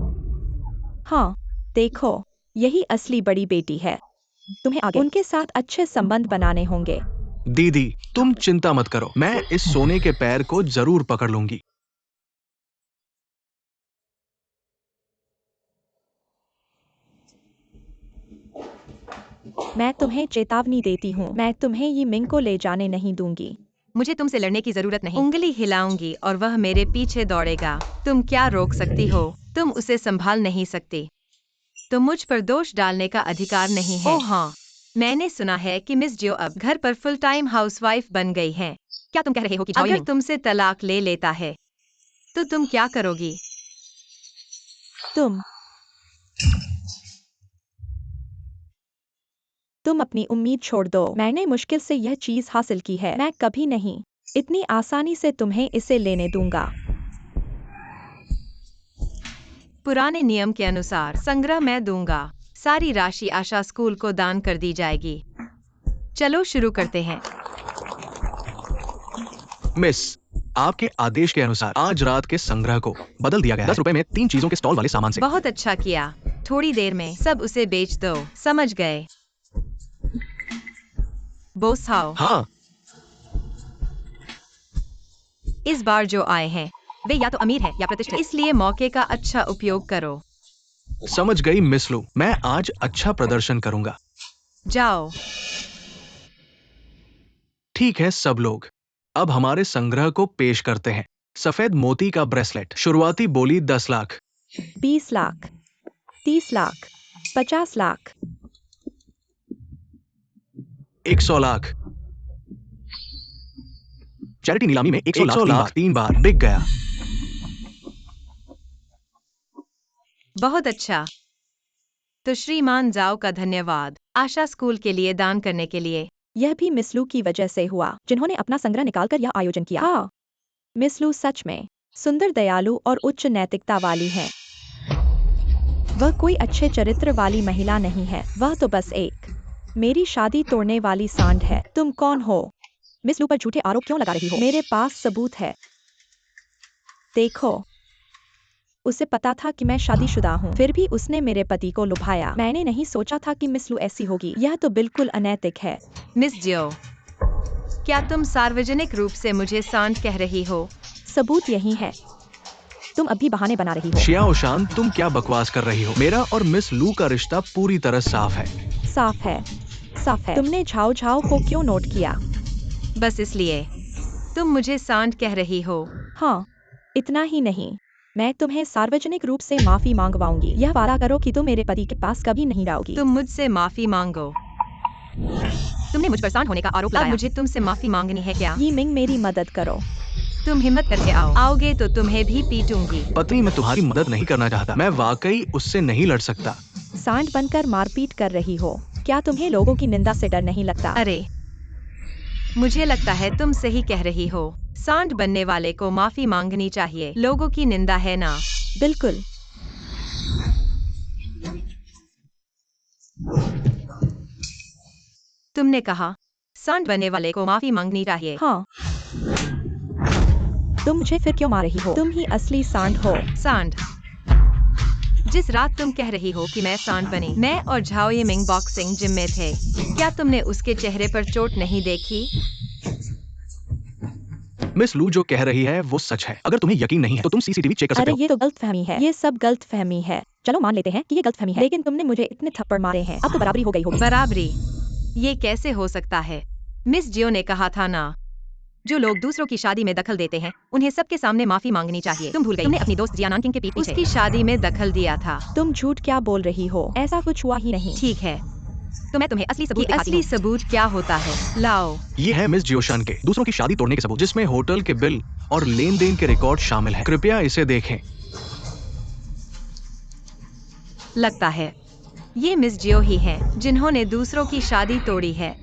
हाँ, देखो, यही असली बड़ी बेटी है। तुम्हें आगे उनके साथ अच्छे संबंध बनाने होंगे। दीदी, तुम चिंता मत करो, मैं इस सोने के पैर को जरूर पकड़ लूंगी। मैं तुम्हें चेतावनी देती हूँ, मैं तुम्हें ये मिंग को ले जाने नहीं दूंगी। मुझे तुमसे लड़ने की जरूरत नहीं। उंगली हिलाऊंगी और वह मेरे पीछे दौड़ेगा। तुम क्या रोक सकती हो? तुम उसे संभाल नहीं सकती। तो मुझ पर दोष डालने का अधिकार नहीं है। ओह हाँ, मैंने सुना है कि मिस जियो अब घर पर फुल टाइम हाउसवाइफ बन गई हैं। क्या तुम कह रहे हो कि अगर तुमसे तलाक ले लेता है तो तुम क्या करोगी? तुम अपनी उम्मीद छोड़ दो। मैंने मुश्किल से यह चीज हासिल की है। मैं कभी नहीं इतनी आसानी से तुम्हें इसे लेने दूंगा। पुराने नियम के अनुसार संग्रह मैं दूंगा। सारी राशि आशा स्कूल को दान कर दी जाएगी। चलो शुरू करते हैं। मिस, आपके आदेश के अनुसार आज रात के संग्रह को बदल दिया गया है। 10 रुपए में 3 चीजों के स्टॉल वाले सामान से। बहुत अच्छा किया। थोड़ी देर में सब उसे बेच दो। समझ गए? Boss how. हाँ, इस बार जो आए हैं वे या तो अमीर हैं या प्रतिष्ठित, इसलिए मौके का अच्छा उपयोग करो। समझ गई मिस लू, मैं आज अच्छा प्रदर्शन करूंगा। जाओ। ठीक है सब लोग, अब हमारे संग्रह को पेश करते हैं। सफेद मोती का ब्रेसलेट। शुरुआती बोली 10 लाख। 20 लाख, 30 लाख, 50 लाख, 100 लाख। चैरिटी नीलामी में 100 लाख 3 बार बिक गया। बहुत अच्छा। तो श्रीमान जाओ का धन्यवाद आशा स्कूल के लिए दान करने के लिए। यह भी मिस लू की वजह से हुआ, जिन्होंने अपना संग्रह निकालकर यह आयोजन किया। हाँ, मिस लू सच में सुंदर, दयालु और उच्च नैतिकता वाली है। वह कोई अच्छे चरित्र वाली महिला नहीं है, वह तो बस एक मेरी शादी तोड़ने वाली सांड है। तुम कौन हो? मिस लू पर झूठे आरोप क्यों लगा रही हो? मेरे पास सबूत है। देखो, उसे पता था कि मैं शादीशुदा हूँ, फिर भी उसने मेरे पति को लुभाया। मैंने नहीं सोचा था कि मिस लू ऐसी होगी। यह तो बिल्कुल अनैतिक है। मिस जियो, क्या तुम सार्वजनिक रूप से मुझे सांड कह रही हो? सबूत यही है। तुम अभी बहाने बना रही हो। शिया ओशान, तुम क्या बकवास कर रही हो? मेरा और मिस लू का रिश्ता पूरी तरह साफ है। साफ है, साफ है। तुमने झाओ झाओ को क्यों नोट किया? बस इसलिए। तुम मुझे सांड कह रही हो। हाँ, इतना ही नहीं, मैं तुम्हें सार्वजनिक रूप से माफी मांगवाऊंगी। यह वादा करो कि तुम मेरे पति के पास कभी नहीं जाओगी। तुम मुझसे माफी मांगो। तुमने मुझ पर सांड होने का आरोप लगाया। अब मुझे तुमसे माफी मांगनी है क्या? ये मिंग, मेरी मदद करो। तुम हिम्मत करके आओगे तो तुम्हें भी पीटूंगी। पत्नी, मैं तुम्हारी मदद नहीं करना चाहता। मैं वाकई उससे नहीं लड़ सकता। सांड बनकर मारपीट कर रही हो। क्या तुम्हें लोगों की निंदा से डर नहीं लगता? अरे, मुझे लगता है तुम सही कह रही हो। सांड बनने वाले को माफी मांगनी चाहिए। लोगों की निंदा है ना? बिल्कुल। तुमने कहा सांड बनने वाले को माफी मांगनी चाहिए। हाँ। तुम मुझे फिर क्यों मार रही हो? तुम ही असली सांड हो। सांड? जिस रात तुम कह रही हो कि मैं सांड बनी, मैं और झाओ यिमिंग बॉक्सिंग जिम में थे। क्या तुमने उसके चेहरे पर चोट नहीं देखी? मिस लू जो कह रही है वो सच है। अगर तुम्हें यकीन नहीं है तो तुम सीसीटीवी चेक कर सकते अरे हो। ये तो गलतफहमी है। ये सब गलतफहमी है। चलो मान लेते हैं कि ये गलतफहमी है, लेकिन तुमने मुझे इतने थप्पड़ मारे हैं, अब तो बराबरी हो गई होगी। बराबरी? ये कैसे हो सकता है? मिस जियो ने कहा था ना जो लोग दूसरों की शादी में दखल देते हैं उन्हें सबके सामने माफी मांगनी चाहिए। तुम भूल गई तुमने अपनी दोस्त जियानांकिंग के पीठ पीछे उसकी शादी में दखल दिया था। तुम झूठ क्या बोल रही हो? ऐसा कुछ हुआ ही नहीं। ठीक है, तो मैं तुम्हें असली सबूत दिखाती हूँ। असली सबूत क्या होता है? लाओ। ये है मिस जियोशान के दूसरों की शादी तोड़ने के सबूत, जिसमें होटल के बिल और लेन देन के रिकॉर्ड शामिल हैं। कृपया इसे देखें। लगता है ये मिस जियो ही हैं जिन्होंने दूसरों की शादी तोड़ी है।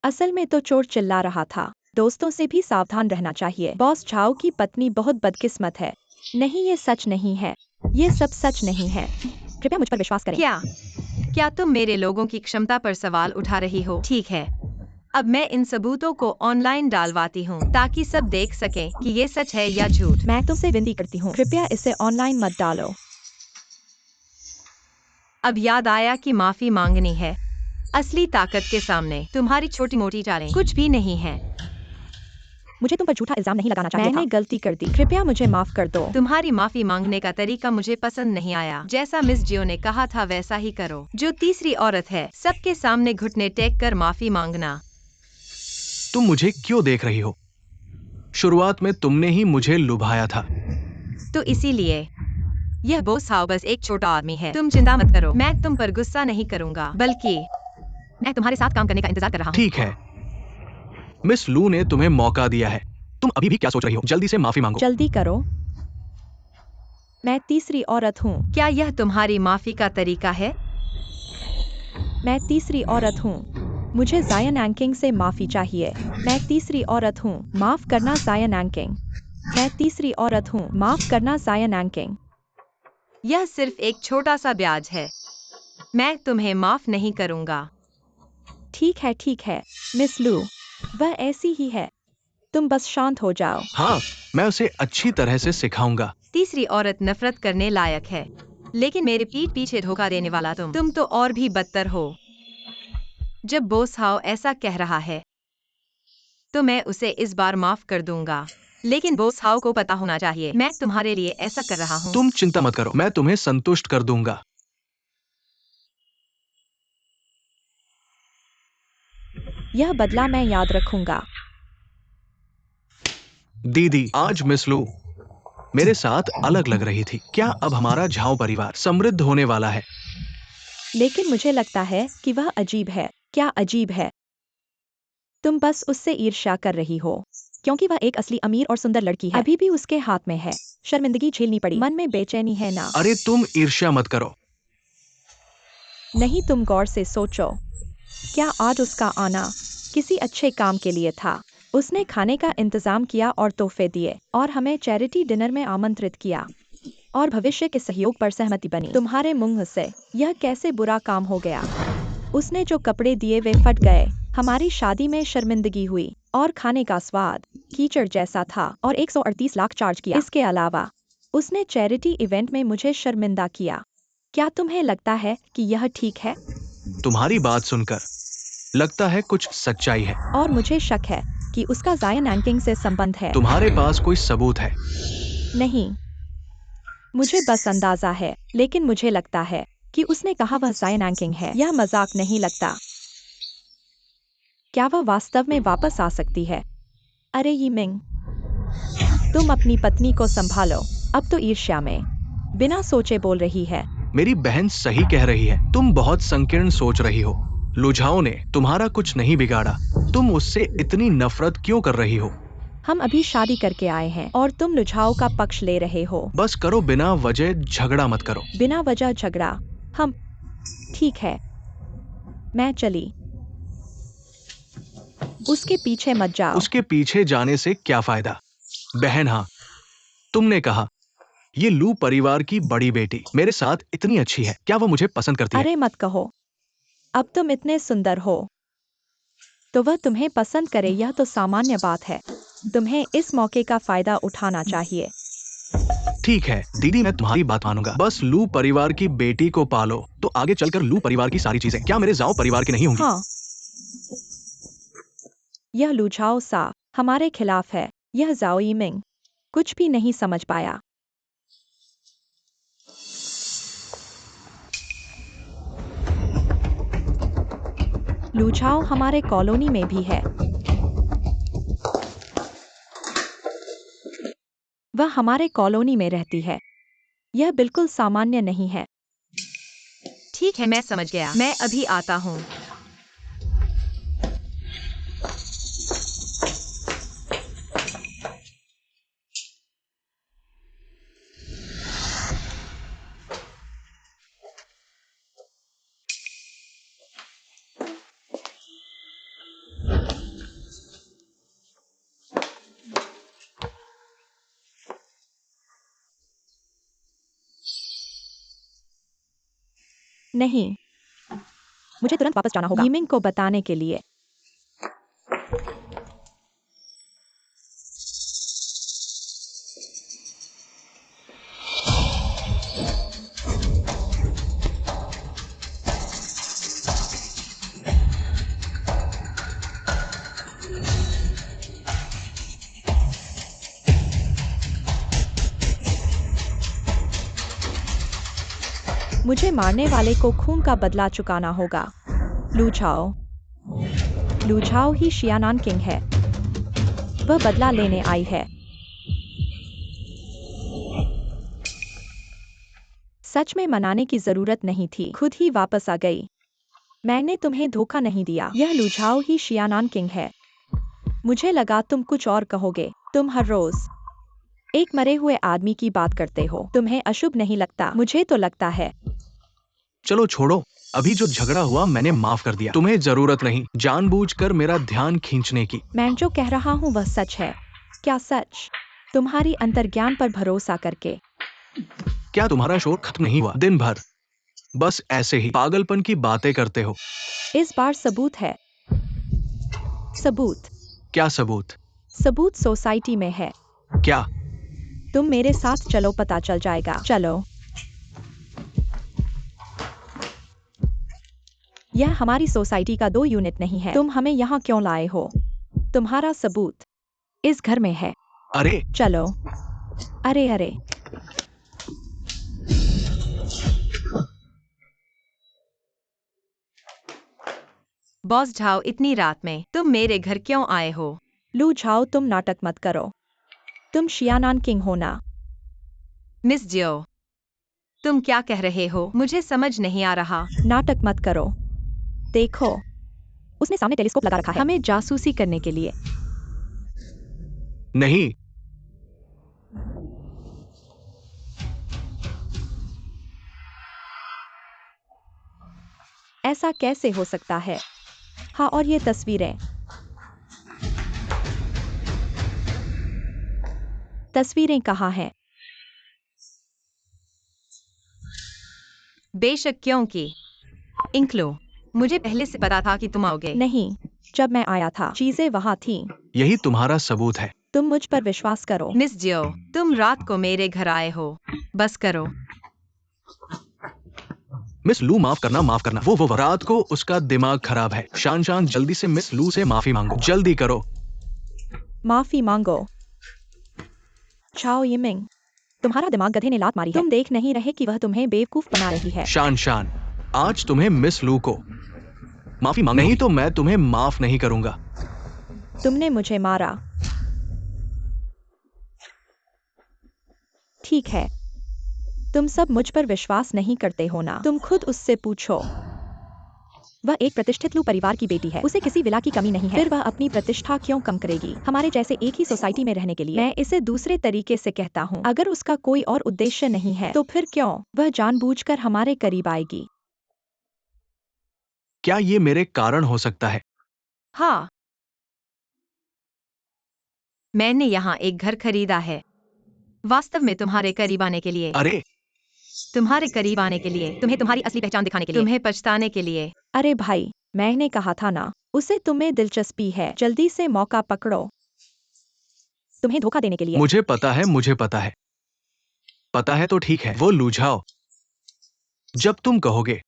असल में तो चोर चिल्ला रहा था। दोस्तों से भी सावधान रहना चाहिए। बॉस झाओ की पत्नी बहुत बदकिस्मत है। नहीं, ये सच नहीं है। ये सब सच नहीं है। कृपया मुझ पर विश्वास करें। क्या तुम मेरे लोगों की क्षमता पर सवाल उठा रही हो? ठीक है, अब मैं इन सबूतों को ऑनलाइन डालवाती हूँ ताकि सब देख सकें कि ये सच है या झूठ। मैं तुमसे विनती करती हूँ, कृपया इसे ऑनलाइन मत डालो। अब याद आया कि माफी मांगनी है। असली ताकत के सामने तुम्हारी छोटी मोटी चालें कुछ भी नहीं है। मुझे तुम पर झूठा इल्जाम नहीं लगाना चाहिए। मैंने था। गलती कर दी, कृपया मुझे माफ कर दो। तुम्हारी माफी मांगने का तरीका मुझे पसंद नहीं आया। जैसा मिस जियो ने कहा था वैसा ही करो। जो तीसरी औरत है, सबके सामने घुटने टेक कर माफी मांगना। तुम मुझे क्यों देख रही हो? शुरुआत में तुमने ही मुझे लुभाया था। तो इसीलिए यह बॉस हाउ बस एक छोटा आदमी है। तुम चिंता मत करो, मैं तुम पर गुस्सा नहीं करूंगा, बल्कि मैं तुम्हारे साथ काम करने का इंतजार कर रहा हूँ। ठीक है, मिस लू ने तुम्हें मौका दिया है। तुम अभी भी क्या सोच रही हो? जल्दी से माफी मांगो। जल्दी करो। मैं तीसरी औरत हूँ। क्या यह तुम्हारी माफी का तरीका है? मैं तीसरी औरत हूँ। मुझे जायन एंकिंग से माफी चाहिए। मैं तीसरी औरत हूँ। माफ करना जायन एंकिंग। मैं तीसरी औरत हूँ। माफ करना जायन एंकिंग। यह सिर्फ एक छोटा सा ब्याज है। मैं तुम्हें माफ नहीं करूंगा। ठीक है, मिस लू, वह ऐसी ही है। तुम बस शांत हो जाओ। हाँ, मैं उसे अच्छी तरह से सिखाऊंगा। तीसरी औरत नफरत करने लायक है, लेकिन मेरे पीठ पीछे धोखा देने वाला तुम तो और भी बदतर हो। जब बॉस हाउ ऐसा कह रहा है, तो मैं उसे इस बार माफ कर दूंगा। लेकिन बॉस हाउ को पता होना चाहिए मैं तुम्हारे लिए ऐसा कर रहा हूँ। तुम चिंता मत करो, मैं तुम्हें संतुष्ट कर दूंगा। यह बदला मैं याद रखूंगा। दीदी, आज मिस लू मेरे साथ अलग लग रही थी। क्या अब हमारा झाओ परिवार समृद्ध होने वाला है? लेकिन मुझे लगता है कि वह अजीब है। क्या अजीब है? तुम बस उससे ईर्ष्या कर रही हो, क्योंकि वह एक असली अमीर और सुंदर लड़की है। अभी भी उसके हाथ में है। शर्मिंदगी झेलनी पड़ी। मन में बेचैनी है ना? अरे तुम ईर्ष्या मत करो। नहीं, तुम गौर से सोचो। क्या आज उसका आना किसी अच्छे काम के लिए था? उसने खाने का इंतजाम किया और तोहफे दिए और हमें चैरिटी डिनर में आमंत्रित किया और भविष्य के सहयोग पर सहमति बनी। तुम्हारे मुंह से यह कैसे बुरा काम हो गया? उसने जो कपड़े दिए वे फट गए। हमारी शादी में शर्मिंदगी हुई और खाने का स्वाद कीचड़ जैसा था और 138 लाख चार्ज किया। इसके अलावा उसने चैरिटी इवेंट में मुझे शर्मिंदा किया। क्या तुम्हें लगता है कि यह ठीक है? तुम्हारी बात सुनकर लगता है कुछ सच्चाई है। और मुझे शक है कि उसका जायन एंकिंग से संबंध है। तुम्हारे पास कोई सबूत है? नहीं, मुझे बस अंदाजा है, लेकिन मुझे लगता है कि उसने कहा वह जायन एंकिंग है। यह मजाक नहीं लगता। क्या वह वास्तव में वापस आ सकती है? अरे यीमिंग, तुम अपनी पत्नी को संभालो। अब तो ईर्ष्या में बिना सोचे बोल रही है। मेरी बहन सही कह रही है। तुम बहुत संकीर्ण सोच रही हो। लुझाओ ने तुम्हारा कुछ नहीं बिगाड़ा। तुम उससे इतनी नफरत क्यों कर रही हो? हम अभी शादी करके आए हैं और तुम लुझाओ का पक्ष ले रहे हो। बस करो, बिना वजह झगड़ा मत करो। बिना वजह झगड़ा? हम ठीक है, मैं चली। उसके पीछे मत जाओ। उसके पीछे जाने से क्या फायदा? बहन, हाँ, तुमने कहा ये लू परिवार की बड़ी बेटी मेरे साथ इतनी अच्छी है। क्या वो मुझे पसंद करती है? अरे मत कहो। अब तुम इतने सुंदर हो तो वह तुम्हें पसंद करे, यह तो सामान्य बात है। तुम्हें इस मौके का फायदा उठाना चाहिए। ठीक है दीदी, मैं तुम्हारी बात मानूंगा। बस लू परिवार की बेटी को पालो तो आगे चलकर लू परिवार की सारी चीजें क्या मेरे जाओ परिवार की नहीं होंगी? हाँ, यह लुझाओ सा हमारे खिलाफ है। यह जाओ यीमिंग कुछ भी नहीं समझ पाया। लुझाओ हमारे कॉलोनी में भी है। वह हमारे कॉलोनी में रहती है। यह बिल्कुल सामान्य नहीं है। ठीक है, मैं समझ गया। मैं अभी आता हूँ। नहीं, मुझे तुरंत वापस जाना होगा यीमिंग को बताने के लिए। मुझे मारने वाले को खून का बदला चुकाना होगा। लू झाओ। लू झाओ ही शियानान किंग है। वह बदला लेने आई है। सच में मनाने की जरूरत नहीं थी, खुद ही वापस आ गई। मैंने तुम्हें धोखा नहीं दिया। यह लू झाओ ही शियानान किंग है। मुझे लगा तुम कुछ और कहोगे। तुम हर रोज एक मरे हुए आदमी की बात करते हो। तुम्हें अशुभ नहीं लगता? मुझे तो लगता है। चलो छोड़ो, अभी जो झगड़ा हुआ मैंने माफ कर दिया। तुम्हें जरूरत नहीं जानबूझकर मेरा ध्यान खींचने की। मैं जो कह रहा हूँ वह सच है। क्या सच? तुम्हारी अंतर्ज्ञान पर भरोसा करके। क्या तुम्हारा शोर खत्म नहीं हुआ? दिन भर बस ऐसे ही पागलपन की बातें करते हो। इस बार सबूत है। सबूत। क्या सबूत? सबूत सोसाइटी में है। क्या? तुम मेरे साथ चलो, पता चल जाएगा। चलो। यह हमारी सोसाइटी का 2 यूनिट नहीं है। तुम हमें यहाँ क्यों लाए हो? तुम्हारा सबूत इस घर में है। अरे चलो। अरे अरे। बॉस झाओ, इतनी रात में तुम मेरे घर क्यों आए हो? लू झाओ, तुम नाटक मत करो। तुम शियानान किंग हो ना? मिस जियो, तुम क्या कह रहे हो? मुझे समझ नहीं आ रहा। नाटक मत करो। देखो, उसने सामने टेलीस्कोप लगा रखा है हमें जासूसी करने के लिए। नहीं, ऐसा कैसे हो सकता है? हाँ, और ये तस्वीरें। तस्वीरें कहाँ हैं? बेशक, क्योंकि इंक्लो, मुझे पहले से पता था कि तुम आओगे। नहीं, जब मैं आया था चीजें वहाँ थीं। यही तुम्हारा सबूत है। तुम मुझ पर विश्वास करो। मिस जियो, तुम रात को मेरे घर आए हो। बस करो। मिस लू, माफ करना माफ करना। वो रात को उसका दिमाग खराब है। शान शान, जल्दी से मिस लू से माफी मांगो। जल्दी करो। माफी मांगो। चाओ यिमिंग, तुम्हारा दिमाग गधे ने लात मारी है। तुम देख नहीं रहे कि वह तुम्हें बेवकूफ बना रही है। शान शान, आज तुम्हें मिस लू को माफी मांग, नहीं तो मैं तुम्हें माफ नहीं करूंगा। तुमने मुझे मारा। ठीक है, तुम सब मुझ पर विश्वास नहीं करते हो ना? तुम खुद उससे पूछो। वह एक प्रतिष्ठित लू परिवार की बेटी है। उसे किसी विला की कमी नहीं है। फिर वह अपनी प्रतिष्ठा क्यों कम करेगी हमारे जैसे एक ही सोसाइटी में रहने के लिए? मैं इसे दूसरे तरीके से कहता हूँ, अगर उसका कोई और उद्देश्य नहीं है तो फिर क्यों वह जानबूझकर हमारे करीब आएगी? क्या ये मेरे कारण हो सकता है? हाँ, मैंने यहाँ एक घर खरीदा है। वास्तव में तुम्हारे करीब आने के लिए। अरे तुम्हारे करीब आने के लिए, तुम्हें तुम्हारी असली पहचान दिखाने के लिए, तुम्हें पछताने के लिए। अरे भाई, मैंने कहा था ना, उसे तुम्हें दिलचस्पी है। जल्दी से मौका पकड़ो। तुम्हें धोखा देने के लिए। मुझे पता है, मुझे पता है। पता है तो ठीक है, वो लू झाओ। जब तुम कहोगे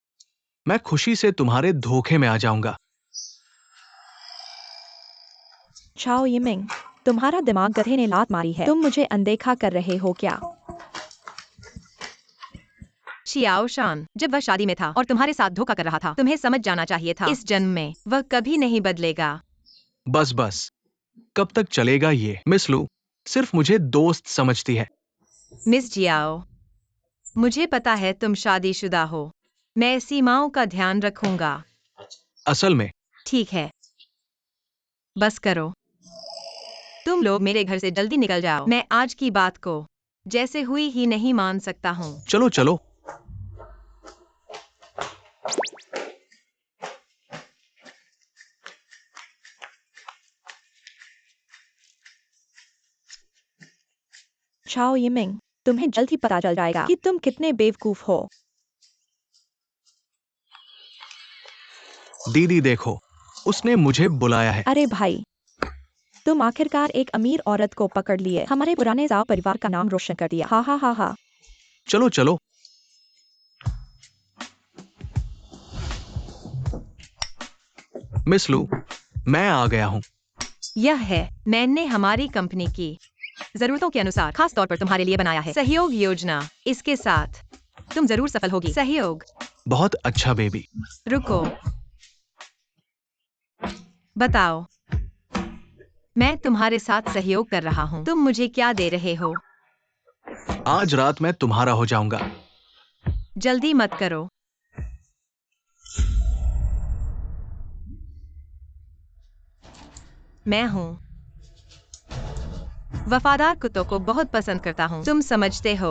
मैं खुशी से तुम्हारे धोखे में आ जाऊंगा। चाओ यिमिंग, तुम्हारा दिमाग गधे ने लात मारी है। तुम मुझे अनदेखा कर रहे हो क्या? शियाओ शान, जब वह शादी में था और तुम्हारे साथ धोखा कर रहा था, तुम्हें समझ जाना चाहिए था इस जन्म में वह कभी नहीं बदलेगा। बस बस, कब तक चलेगा ये? मिस लू, सिर्फ मुझे दोस्त समझती है। मिस जियाओ, मुझे पता है तुम शादीशुदा हो। मैं सीमाओं का ध्यान रखूंगा। असल में ठीक है, बस करो। तुम लोग मेरे घर से जल्दी निकल जाओ। मैं आज की बात को जैसे हुई ही नहीं मान सकता हूँ। चलो चलो। चाओ यिमिंग, तुम्हें जल्द ही पता चल जाएगा कि तुम कितने बेवकूफ हो। दीदी देखो, उसने मुझे बुलाया है। अरे भाई, तुम आखिरकार एक अमीर औरत को पकड़ लिए। हमारे पुराने जाओ परिवार का नाम रोशन कर दिया। हा हा हा हा। चलो चलो। मिस लू, मैं आ गया हूँ। यह है, मैंने हमारी कंपनी की जरूरतों के अनुसार खास तौर पर तुम्हारे लिए बनाया है सहयोग योजना। इसके साथ तुम जरूर सफल होगी। सहयोग। बहुत अच्छा बेबी। रुको, बताओ। मैं तुम्हारे साथ सहयोग कर रहा हूँ। तुम मुझे क्या दे रहे हो? आज रात मैं तुम्हारा हो जाऊंगा। जल्दी मत करो। मैं हूँ वफादार कुत्तों को बहुत पसंद करता हूँ। तुम समझते हो?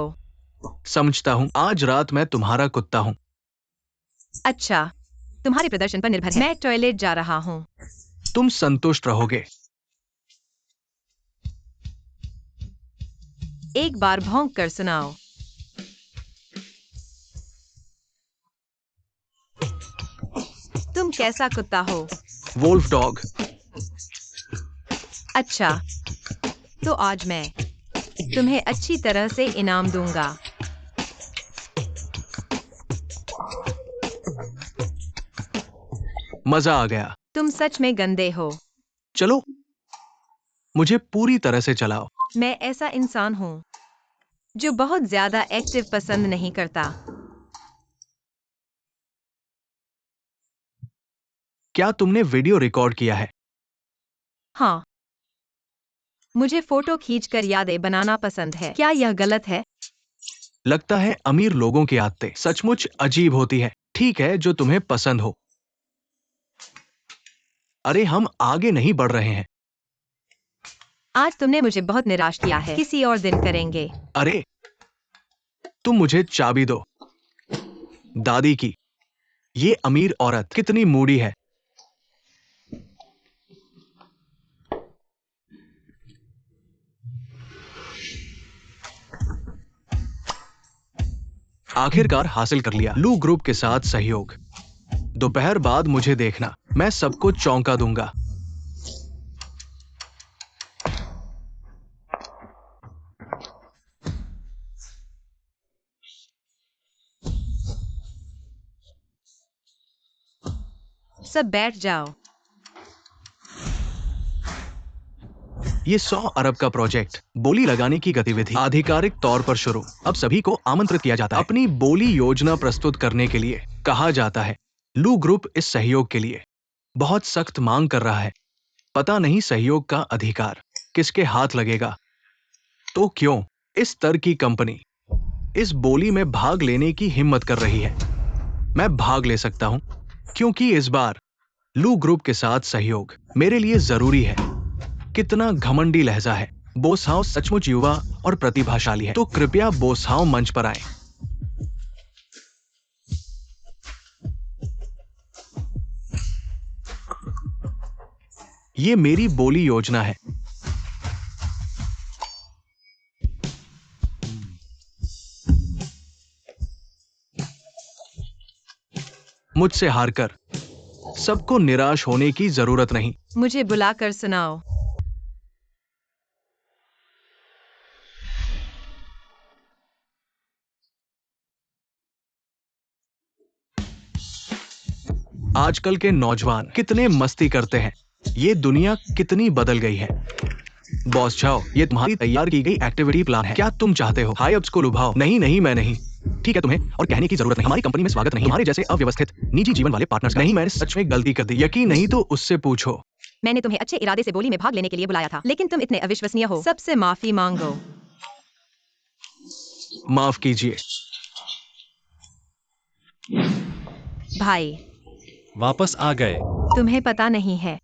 समझता हूँ। आज रात मैं तुम्हारा कुत्ता हूँ। अच्छा, तुम्हारे प्रदर्शन पर निर्भर है। मैं टॉयलेट जा रहा हूँ। तुम संतुष्ट रहोगे। एक बार भौंक कर सुनाओ। तुम कैसा कुत्ता हो? Wolf dog. अच्छा, तो आज मैं तुम्हें अच्छी तरह से इनाम दूंगा। मजा आ गया। तुम सच में गंदे हो। चलो, मुझे पूरी तरह से चलाओ। मैं ऐसा इंसान हूँ जो बहुत ज्यादा एक्टिव पसंद नहीं करता। क्या तुमने वीडियो रिकॉर्ड किया है? हाँ, मुझे फोटो खींचकर यादें बनाना पसंद है। क्या यह गलत है? लगता है अमीर लोगों की आदतें सचमुच अजीब होती है। ठीक है, जो तुम्हें पसंद हो। अरे हम आगे नहीं बढ़ रहे हैं। आज तुमने मुझे बहुत निराश किया है। किसी और दिन करेंगे। अरे, तुम मुझे चाबी दो। दादी की ये अमीर औरत कितनी मूडी है। आखिरकार हासिल कर लिया। लू ग्रुप के साथ सहयोग। दोपहर बाद मुझे देखना, मैं सबको चौंका दूंगा। सब बैठ जाओ। ये 100 अरब का प्रोजेक्ट, बोली लगाने की गतिविधि आधिकारिक तौर पर शुरू। अब सभी को आमंत्रित किया जाता है अपनी बोली योजना प्रस्तुत करने के लिए। कहा जाता है लू ग्रुप इस सहयोग के लिए बहुत सख्त मांग कर रहा है। पता नहीं सहयोग का अधिकार किसके हाथ लगेगा। तो क्यों इस स्तर की कंपनी इस बोली में भाग लेने की हिम्मत कर रही है? मैं भाग ले सकता हूं, क्योंकि इस बार लू ग्रुप के साथ सहयोग मेरे लिए जरूरी है। कितना घमंडी लहजा है। बोसहाव सचमुच युवा और प्रतिभाशाली है। तो कृपया बोसहाव मंच पर आए। ये मेरी बोली योजना है। मुझसे हारकर सबको निराश होने की जरूरत नहीं। मुझे बुलाकर सुनाओ। आजकल के नौजवान कितने मस्ती करते हैं। ये दुनिया कितनी बदल गई है। बॉस चाओ, ये तुम्हारी तैयार की गई एक्टिविटी प्लान है। क्या तुम चाहते हो हाई अप्स को लुभाओ? नहीं नहीं, मैं नहीं। ठीक है, तुम्हें और कहने की जरूरत नहीं। हमारी कंपनी में स्वागत नहीं। हमारे जैसे अव्यवस्थित निजी जीवन वाले पार्टनर्स। नहीं, मैंने सच में गलती कर दी। यकीन नहीं तो उससे पूछो। मैंने तुम्हें अच्छे इरादे से बोली में भाग लेने के लिए बुलाया था, लेकिन तुम इतने अविश्वसनीय हो। सबसे माफी मांगो। माफ कीजिए। भाई, वापस आ गए। तुम्हें पता नहीं है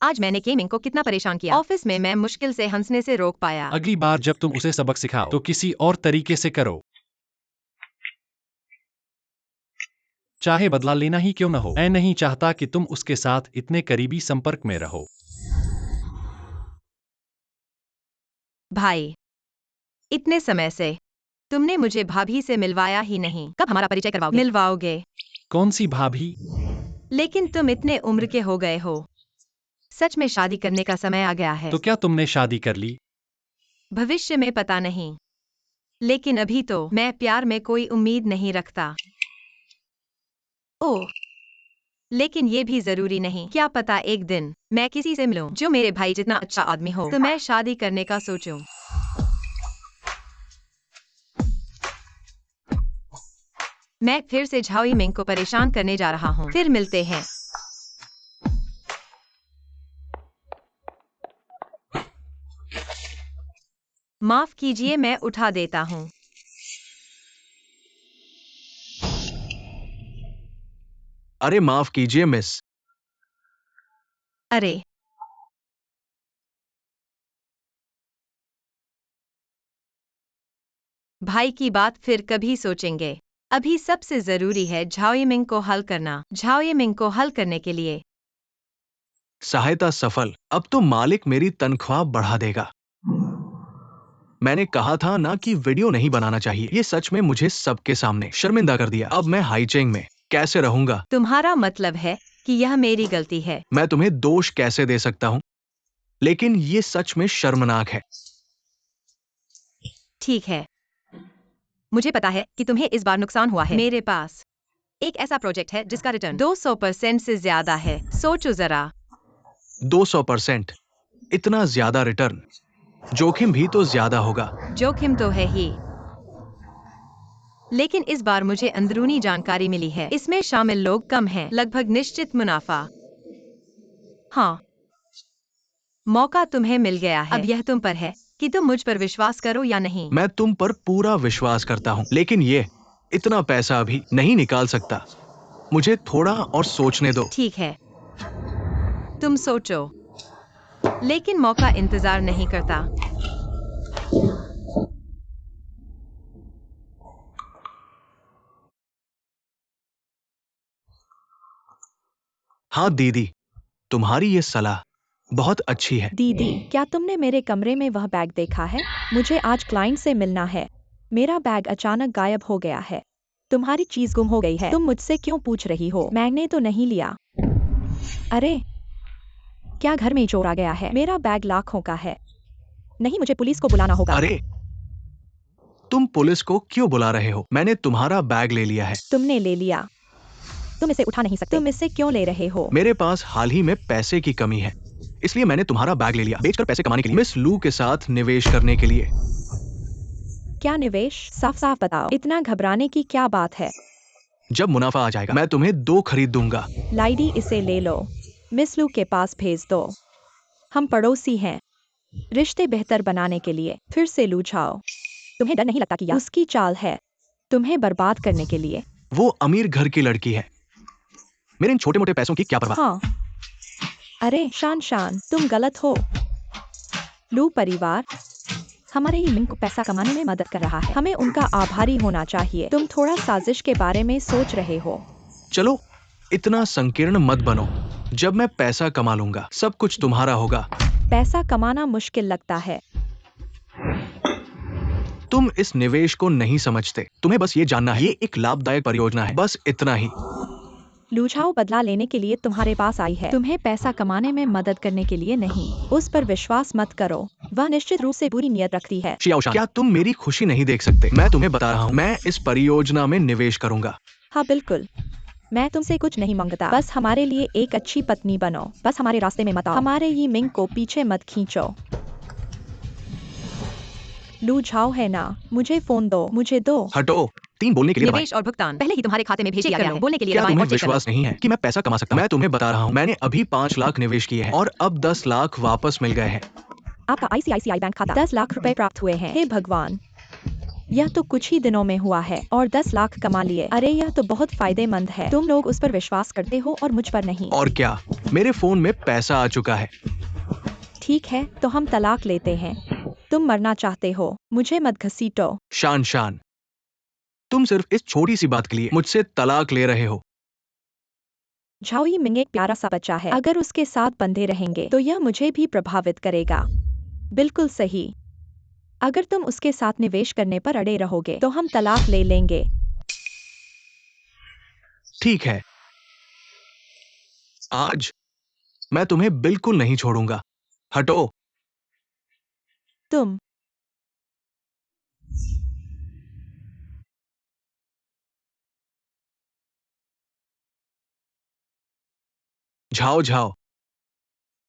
आज मैंने केमिंग को कितना परेशान किया। ऑफिस में मैं मुश्किल से हंसने से रोक पाया। अगली बार जब तुम उसे सबक सिखाओ तो किसी और तरीके से करो, चाहे बदला लेना ही क्यों न हो। मैं नहीं चाहता कि तुम उसके साथ इतने करीबी संपर्क में रहो। भाई, इतने समय से तुमने मुझे भाभी से मिलवाया ही नहीं। कब हमारा परिचय करवाओगे? मिलवाओगे। कौन सी भाभी? लेकिन तुम इतने उम्र के हो गए हो, सच में शादी करने का समय आ गया है। तो क्या तुमने शादी कर ली? भविष्य में पता नहीं, लेकिन अभी तो मैं प्यार में कोई उम्मीद नहीं रखता। ओह, लेकिन ये भी जरूरी नहीं। क्या पता एक दिन मैं किसी से मिलूं जो मेरे भाई जितना अच्छा आदमी हो, तो मैं शादी करने का सोचूं। मैं फिर से झाओ मिंग को परेशान करने जा रहा हूँ। फिर मिलते हैं। माफ कीजिए, मैं उठा देता हूँ। अरे माफ कीजिए मिस। अरे, भाई की बात फिर कभी सोचेंगे। अभी सबसे जरूरी है झाओ मिंग को हल करना। झाओ मिंग को हल करने के लिए सहायता सफल। अब तो मालिक मेरी तनख्वाह बढ़ा देगा। मैंने कहा था ना कि वीडियो नहीं बनाना चाहिए। ये सच में मुझे सबके सामने शर्मिंदा कर दिया। अब मैं हाईचेंग में कैसे रहूंगा? तुम्हारा मतलब है कि यह मेरी गलती है? मैं तुम्हें दोष कैसे दे सकता हूँ, लेकिन ये सच में शर्मनाक है। ठीक है, मुझे पता है कि तुम्हें इस बार नुकसान हुआ है। मेरे पास एक ऐसा प्रोजेक्ट है जिसका रिटर्न 200% से ज्यादा है। सोचो जरा। 200%? इतना ज्यादा रिटर्न? जोखिम भी तो ज्यादा होगा। जोखिम तो है ही, लेकिन इस बार मुझे अंदरूनी जानकारी मिली है। इसमें शामिल लोग कम हैं, लगभग निश्चित मुनाफा। हाँ, मौका तुम्हें मिल गया है। अब यह तुम पर है कि तुम मुझ पर विश्वास करो या नहीं। मैं तुम पर पूरा विश्वास करता हूँ, लेकिन ये इतना पैसा अभी नहीं निकाल सकता। मुझे थोड़ा और सोचने दो। ठीक है, तुम सोचो, लेकिन मौका इंतजार नहीं करता। हाँ दीदी, तुम्हारी ये सलाह बहुत अच्छी है। दीदी, क्या तुमने मेरे कमरे में वह बैग देखा है? मुझे आज क्लाइंट से मिलना है। मेरा बैग अचानक गायब हो गया है। तुम्हारी चीज गुम हो गई है। तुम मुझसे क्यों पूछ रही हो? मैंने तो नहीं लिया। अरे, क्या घर में चोर आ गया है? मेरा बैग लाखों का है। नहीं, मुझे पुलिस को बुलाना होगा। अरे, तुम पुलिस को क्यों बुला रहे हो? मैंने तुम्हारा बैग ले लिया है। तुमने ले लिया, तुम इसे उठा नहीं सकते। तुम इसे क्यों ले रहे हो? मेरे पास हाल ही में पैसे की कमी है, इसलिए मैंने तुम्हारा बैग ले लिया, बेचकर पैसे कमाने के लिए, मिस लू के साथ निवेश करने के लिए। क्या निवेश? साफ साफ बताओ, इतना घबराने की क्या बात है? जब मुनाफा आ जाएगा मैं तुम्हें 2 खरीद दूंगा। लाइडी, इसे ले लो, मिस लू के पास भेज दो। हम पड़ोसी हैं। रिश्ते बेहतर बनाने के लिए फिर से लू झाओ। तुम्हें डर नहीं लगता कि यह उसकी चाल है तुम्हें बर्बाद करने के लिए? वो अमीर घर की लड़की है, मेरे इन छोटे मोटे पैसों की क्या परवाह। हाँ, अरे शान, तुम गलत हो। लू परिवार हमारे ही मिंग को पैसा कमाने में मदद कर रहा है। हमें उनका आभारी होना चाहिए। तुम थोड़ा साजिश के बारे में सोच रहे हो। चलो, इतना संकीर्ण मत बनो। जब मैं पैसा कमा लूंगा सब कुछ तुम्हारा होगा। पैसा कमाना मुश्किल लगता है। तुम इस निवेश को नहीं समझते। तुम्हें बस ये जानना है, ये एक लाभदायक परियोजना है, बस इतना ही। लू झाओ बदला लेने के लिए तुम्हारे पास आई है, तुम्हें पैसा कमाने में मदद करने के लिए नहीं। उस पर विश्वास मत करो, वह निश्चित रूप से बुरी नियत रखती है। शियाओशान, क्या तुम मेरी खुशी नहीं देख सकते? मैं तुम्हें बता रहा हूँ, मैं इस परियोजना में निवेश करूंगा। हाँ बिल्कुल, मैं तुमसे कुछ नहीं मांगता, बस हमारे लिए एक अच्छी पत्नी बनो। बस हमारे रास्ते में मत आओ, हमारे ये मिंग को पीछे मत खींचो। लू झाओ है ना, मुझे फोन दो, मुझे दो। हटो, 3 बोलने के लिए दबाएं। निवेश और भुगतान पहले ही तुम्हारे खाते में भेज चेक दिया कर गया लो। है। बोलने के लिए क्या दबाएं तुम्हें और चेक कर लो। विश्वास नहीं है कि मैं पैसा कमा सकता हूँ? मैं तुम्हें बता रहा हूँ, मैंने अभी 5 लाख निवेश किए हैं और अब 10 लाख वापस मिल गए हैं। आपका ICICI बैंक खाता 10 लाख रुपए प्राप्त हुए हैं। हे भगवान, यह तो कुछ ही दिनों में हुआ है और 10 लाख कमा लिए। अरे यह तो बहुत फायदेमंद है। तुम लोग उस पर विश्वास करते हो और मुझ पर नहीं। और क्या, मेरे फोन में पैसा आ चुका है। ठीक है, तो हम तलाक लेते हैं। तुम मरना चाहते हो, मुझे मत घसीटो। शान, तुम सिर्फ इस छोटी सी बात के लिए मुझसे तलाक ले रहे हो। झाओ यीमिंग एक प्यारा सा बच्चा है। अगर उसके साथ बंधे रहेंगे तो यह मुझे भी प्रभावित करेगा। बिल्कुल सही। अगर तुम उसके साथ निवेश करने पर अड़े रहोगे तो हम तलाक ले लेंगे। ठीक है, आज मैं तुम्हें बिल्कुल नहीं छोड़ूंगा। हटो। तुम झाओ,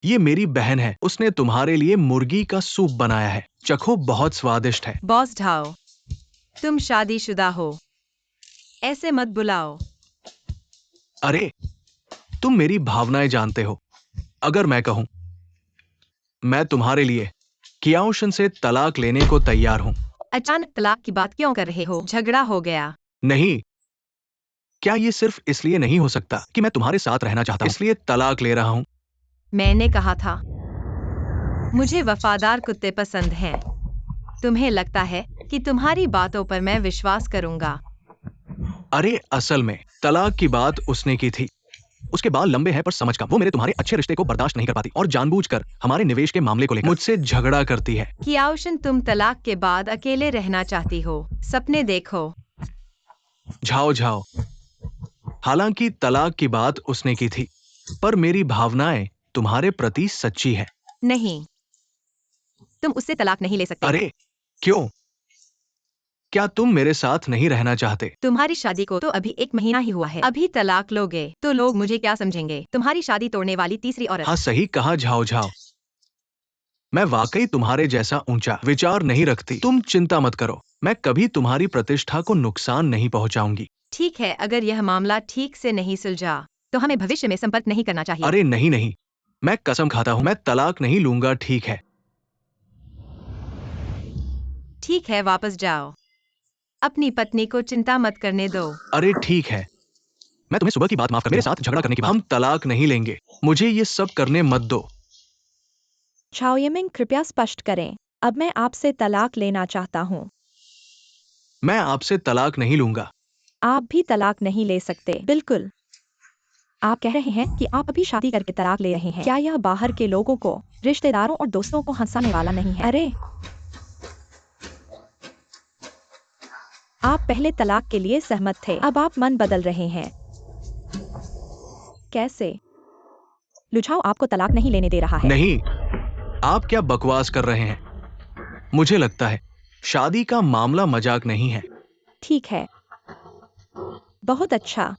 ये मेरी बहन है। उसने तुम्हारे लिए मुर्गी का सूप बनाया है। चखो, बहुत स्वादिष्ट है। बॉस झाओ, तुम शादीशुदा हो, ऐसे मत बुलाओ। अरे, तुम मेरी भावनाएं जानते हो। अगर मैं कहूं, मैं तुम्हारे लिए कियाओशन से तलाक लेने को तैयार हूं। अचानक तलाक की बात क्यों कर रहे हो? झगड़ा हो गया। नहीं, क्या ये सिर्फ इसलिए नहीं हो सकता कि मैं तुम्हारे साथ रहना चाहता हूं, इसलिए तलाक ले रहा हूं? मैंने कहा था, मुझे वफादार कुत्ते पसंद हैं। तुम्हें लगता है कि तुम्हारी बातों पर मैं विश्वास करूंगा? अरे, असल में तलाक की बात उसने की थी। उसके बाल लंबे हैं पर समझ कम। वो मेरे तुम्हारे अच्छे रिश्ते को बर्दाश्त नहीं कर पाती और जानबूझकर हमारे निवेश के मामले को लेकर मुझसे झगड़ा करती है। कियाओशन, तुम तलाक के बाद अकेले रहना चाहती हो। सपने देखो। झाओ, हालांकि तलाक की बात उसने की थी, पर मेरी भावनाएं तुम्हारे प्रति सच्ची है। नहीं, तुम उससे तलाक नहीं ले सकते। अरे, क्यों? क्या तुम मेरे साथ नहीं रहना चाहते? तुम्हारी शादी को तो अभी 1 महीना ही हुआ है। अभी तलाक लोगे तो लोग मुझे क्या समझेंगे? तुम्हारी शादी तोड़ने वाली तीसरी औरत। हाँ, सही कहा झाओ। मैं वाकई तुम्हारे जैसा ऊंचा विचार नहीं रखती। तुम चिंता मत करो, मैं कभी तुम्हारी प्रतिष्ठा को नुकसान नहीं पहुंचाऊंगी। ठीक है, अगर यह मामला ठीक से नहीं सुलझा तो हमें भविष्य में संपर्क नहीं करना चाहिए। अरे नहीं, मैं कसम खाता हूं, मैं तलाक नहीं लूंगा। ठीक है? ठीक है, वापस जाओ। अपनी पत्नी को चिंता मत करने दो। अरे ठीक है, मैं तुम्हें सुबह की बात माफ कर, मेरे साथ झगड़ा करने की बात। हम तलाक नहीं लेंगे, मुझे ये सब करने मत दो। झाओ यीमिंग, कृपया स्पष्ट करें। अब मैं आपसे तलाक लेना चाहता हूँ। मैं आपसे तलाक नहीं लूंगा। आप भी तलाक नहीं ले सकते। बिल्कुल। आप कह रहे हैं कि आप अभी शादी करके तलाक ले रहे हैं। क्या यह बाहर के लोगों को, रिश्तेदारों और दोस्तों को हंसाने वाला नहीं है? अरे, आप पहले तलाक के लिए सहमत थे, अब आप मन बदल रहे हैं। कैसे? लुझाओ आपको तलाक नहीं लेने दे रहा है। नहीं, आप क्या बकवास कर रहे हैं? मुझे लगता है शादी का मामला मजाक नहीं है। ठीक है, बहुत अच्छा।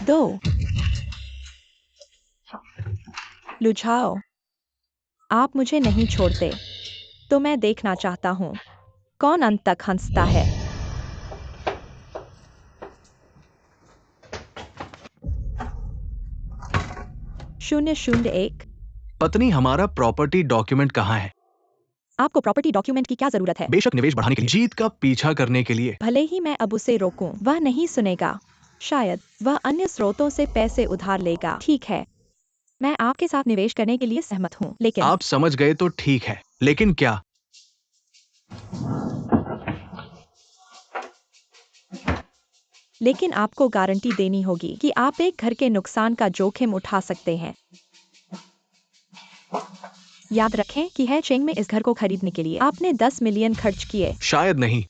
दो। लुझाओ, आप मुझे नहीं छोड़ते, तो मैं देखना चाहता हूँ कौन अंत तक हंसता है। शून्य शून्य एक। पत्नी, हमारा प्रॉपर्टी डॉक्यूमेंट कहाँ है? आपको प्रॉपर्टी डॉक्यूमेंट की क्या जरूरत है? बेशक निवेश बढ़ाने के लिए, जीत का पीछा करने के लिए। भले ही मैं अब उसे रोकूं, वह नहीं सुनेगा। शायद वह अन्य स्रोतों से पैसे उधार लेगा। ठीक है, मैं आपके साथ निवेश करने के लिए सहमत हूँ, लेकिन आप समझ गए तो ठीक है, लेकिन क्या? लेकिन आपको गारंटी देनी होगी कि आप एक घर के नुकसान का जोखिम उठा सकते हैं। याद रखें कि है चेंग में इस घर को खरीदने के लिए आपने 10 मिलियन खर्च किए। शायद नहीं।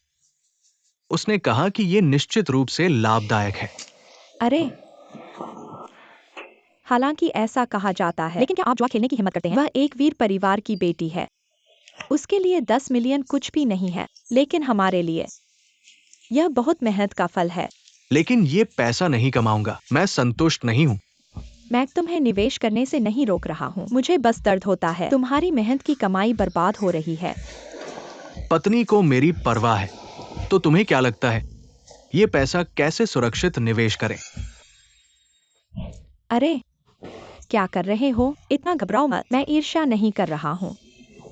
उसने कहा कि ये निश्चित रूप से लाभदायक है। अरे, हालांकि ऐसा कहा जाता है, लेकिन क्या आप जुआ खेलने की हिम्मत करते हैं? वह एक वीर परिवार की बेटी है। उसके लिए 10 मिलियन कुछ भी नहीं है, लेकिन हमारे लिए यह बहुत मेहनत का फल है। लेकिन ये पैसा नहीं कमाऊंगा, मैं संतुष्ट नहीं हूँ। मैं तुम्हें निवेश करने से नहीं रोक रहा हूँ, मुझे बस दर्द होता है। तुम्हारी मेहनत की कमाई बर्बाद हो रही है। पत्नी को मेरी परवाह है, तो तुम्हें क्या लगता है ये पैसा कैसे सुरक्षित निवेश करें? अरे क्या कर रहे हो? इतना घबराओ मत। मैं ईर्ष्या नहीं कर रहा हूँ।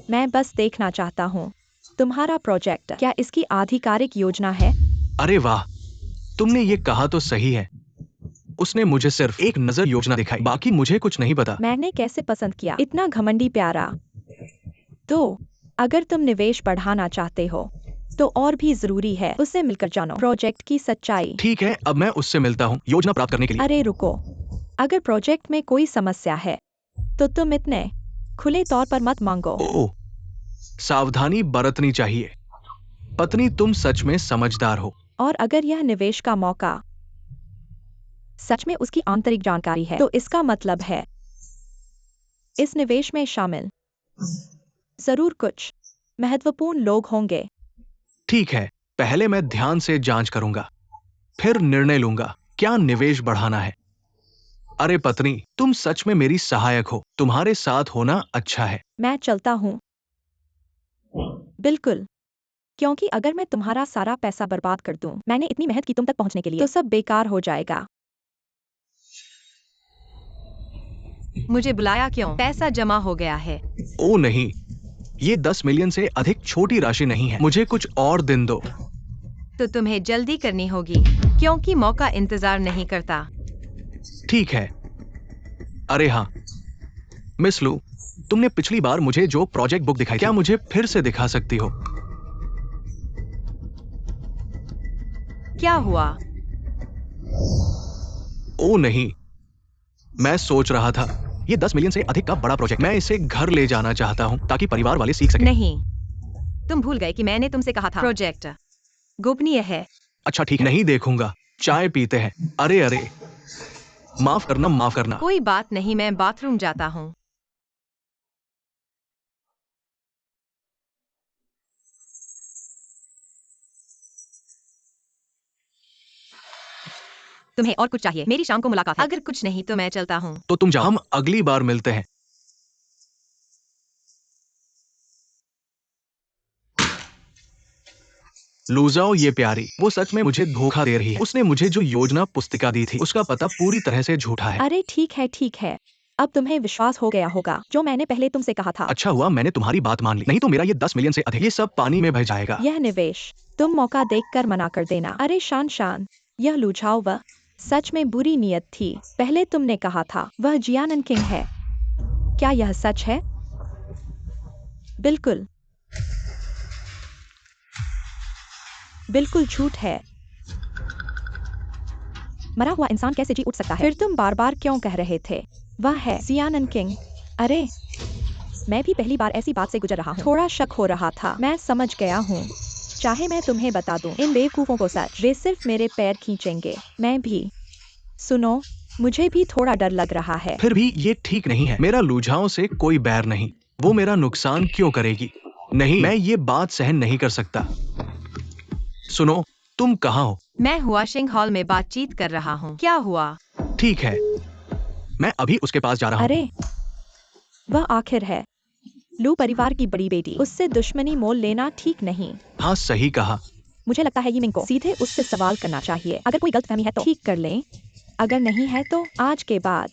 मैं बस देखना चाहता हूँ तुम्हारा प्रोजेक्ट क्या इसकी आधिकारिक योजना है? अरे वाह, तुमने ये कहा तो सही है। उसने मुझे सिर्फ एक नजर योजना दिखाई, बाकी मुझे कुछ नहीं पता। मैंने कैसे पसंद किया? इतना घमंडी प्यारा। तो अगर तुम निवेश बढ़ाना चाहते हो तो और भी जरूरी है उससे मिलकर जानो प्रोजेक्ट की सच्चाई। ठीक है, अब मैं उससे मिलता हूँ योजना प्राप्त करने के लिए। अरे रुको, अगर प्रोजेक्ट में कोई समस्या है तो तुम इतने खुले तौर पर मत मांगो। ओह, सावधानी बरतनी चाहिए। पत्नी, तुम सच में समझदार हो। और अगर यह निवेश का मौका सच में उसकी आंतरिक जानकारी है तो इसका मतलब है इस निवेश में शामिल जरूर कुछ महत्वपूर्ण लोग होंगे। ठीक है, पहले मैं ध्यान से जांच करूंगा, फिर निर्णय लूंगा क्या निवेश बढ़ाना है। अरे पत्नी, तुम सच में मेरी सहायक हो। तुम्हारे साथ होना अच्छा है। मैं चलता हूँ। बिल्कुल, क्योंकि अगर मैं तुम्हारा सारा पैसा बर्बाद कर दूं, मैंने इतनी मेहनत की तुम तक पहुंचने के लिए, तो सब बेकार हो जाएगा। मुझे बुलाया क्यों? पैसा जमा हो गया है। ओ नहीं, ये 10 मिलियन से अधिक छोटी राशि नहीं है। मुझे कुछ और दिन दो। तो तुम्हें जल्दी करनी होगी क्योंकि मौका इंतजार नहीं करता। ठीक है। अरे हाँ मिस लू, तुमने पिछली बार मुझे जो प्रोजेक्ट बुक दिखाई, क्या मुझे फिर से दिखा सकती हो? क्या हुआ? ओ नहीं, मैं सोच रहा था ये 10 मिलियन से अधिक का बड़ा प्रोजेक्ट, मैं इसे घर ले जाना चाहता हूँ ताकि परिवार वाले सीख सकें। नहीं, तुम भूल गए कि मैंने तुमसे कहा था प्रोजेक्ट गोपनीय है। अच्छा ठीक, नहीं देखूंगा। चाय पीते हैं। अरे अरे, माफ करना, माफ करना। कोई बात नहीं, मैं बाथरूम जाता हूँ। तुम्हें और कुछ चाहिए? मेरी शाम को मुलाकात है। अगर कुछ नहीं तो मैं चलता हूँ। तो तुम जाओ, हम अगली बार मिलते हैं। लूजाओ ये प्यारी, वो सच में मुझे धोखा दे रही है। उसने मुझे जो योजना पुस्तिका दी थी उसका पता पूरी तरह से झूठा है। अरे ठीक है ठीक है, अब तुम्हें विश्वास हो गया होगा जो मैंने पहले तुमसे कहा था। अच्छा हुआ मैंने तुम्हारी बात मान ली, नहीं तो मेरा ये 10 मिलियन से अधिक ये सब पानी में बह जाएगा। यह निवेश तुम मौका देखकर मना कर देना। अरे शान शान, यह लुझाओ वह सच में बुरी नीयत थी। पहले तुमने कहा था वह जियानन किंग है, क्या यह सच है? बिल्कुल बिल्कुल झूठ है। मरा हुआ इंसान कैसे जी उठ सकता है? फिर तुम बार बार क्यों कह रहे थे वह है जियानन किंग? अरे मैं भी पहली बार ऐसी बात से गुजर रहा हूँ। थोड़ा शक हो रहा था। मैं समझ गया हूँ। चाहे मैं तुम्हें बता दूं इन बेवकूफों को सच, वे सिर्फ मेरे पैर खींचेंगे। मैं भी, सुनो, मुझे भी थोड़ा डर लग रहा है। फिर भी ये ठीक नहीं है। मेरा लूझाओं से कोई बैर नहीं, वो मेरा नुकसान क्यों करेगी? नहीं, मैं ये बात सहन नहीं कर सकता। सुनो, तुम कहाँ हो? मैं हुआशिंग हॉल में बातचीत कर रहा हूँ। क्या हुआ? ठीक है, मैं अभी उसके पास जा रहा हूँ। अरे वह आखिर है लू परिवार की बड़ी बेटी, उससे दुश्मनी मोल लेना ठीक नहीं। हाँ सही कहा। मुझे लगता है यिमिंग को सीधे उससे सवाल करना चाहिए। अगर कोई गलतफहमी है तो ठीक कर लें, अगर नहीं है तो आज के बाद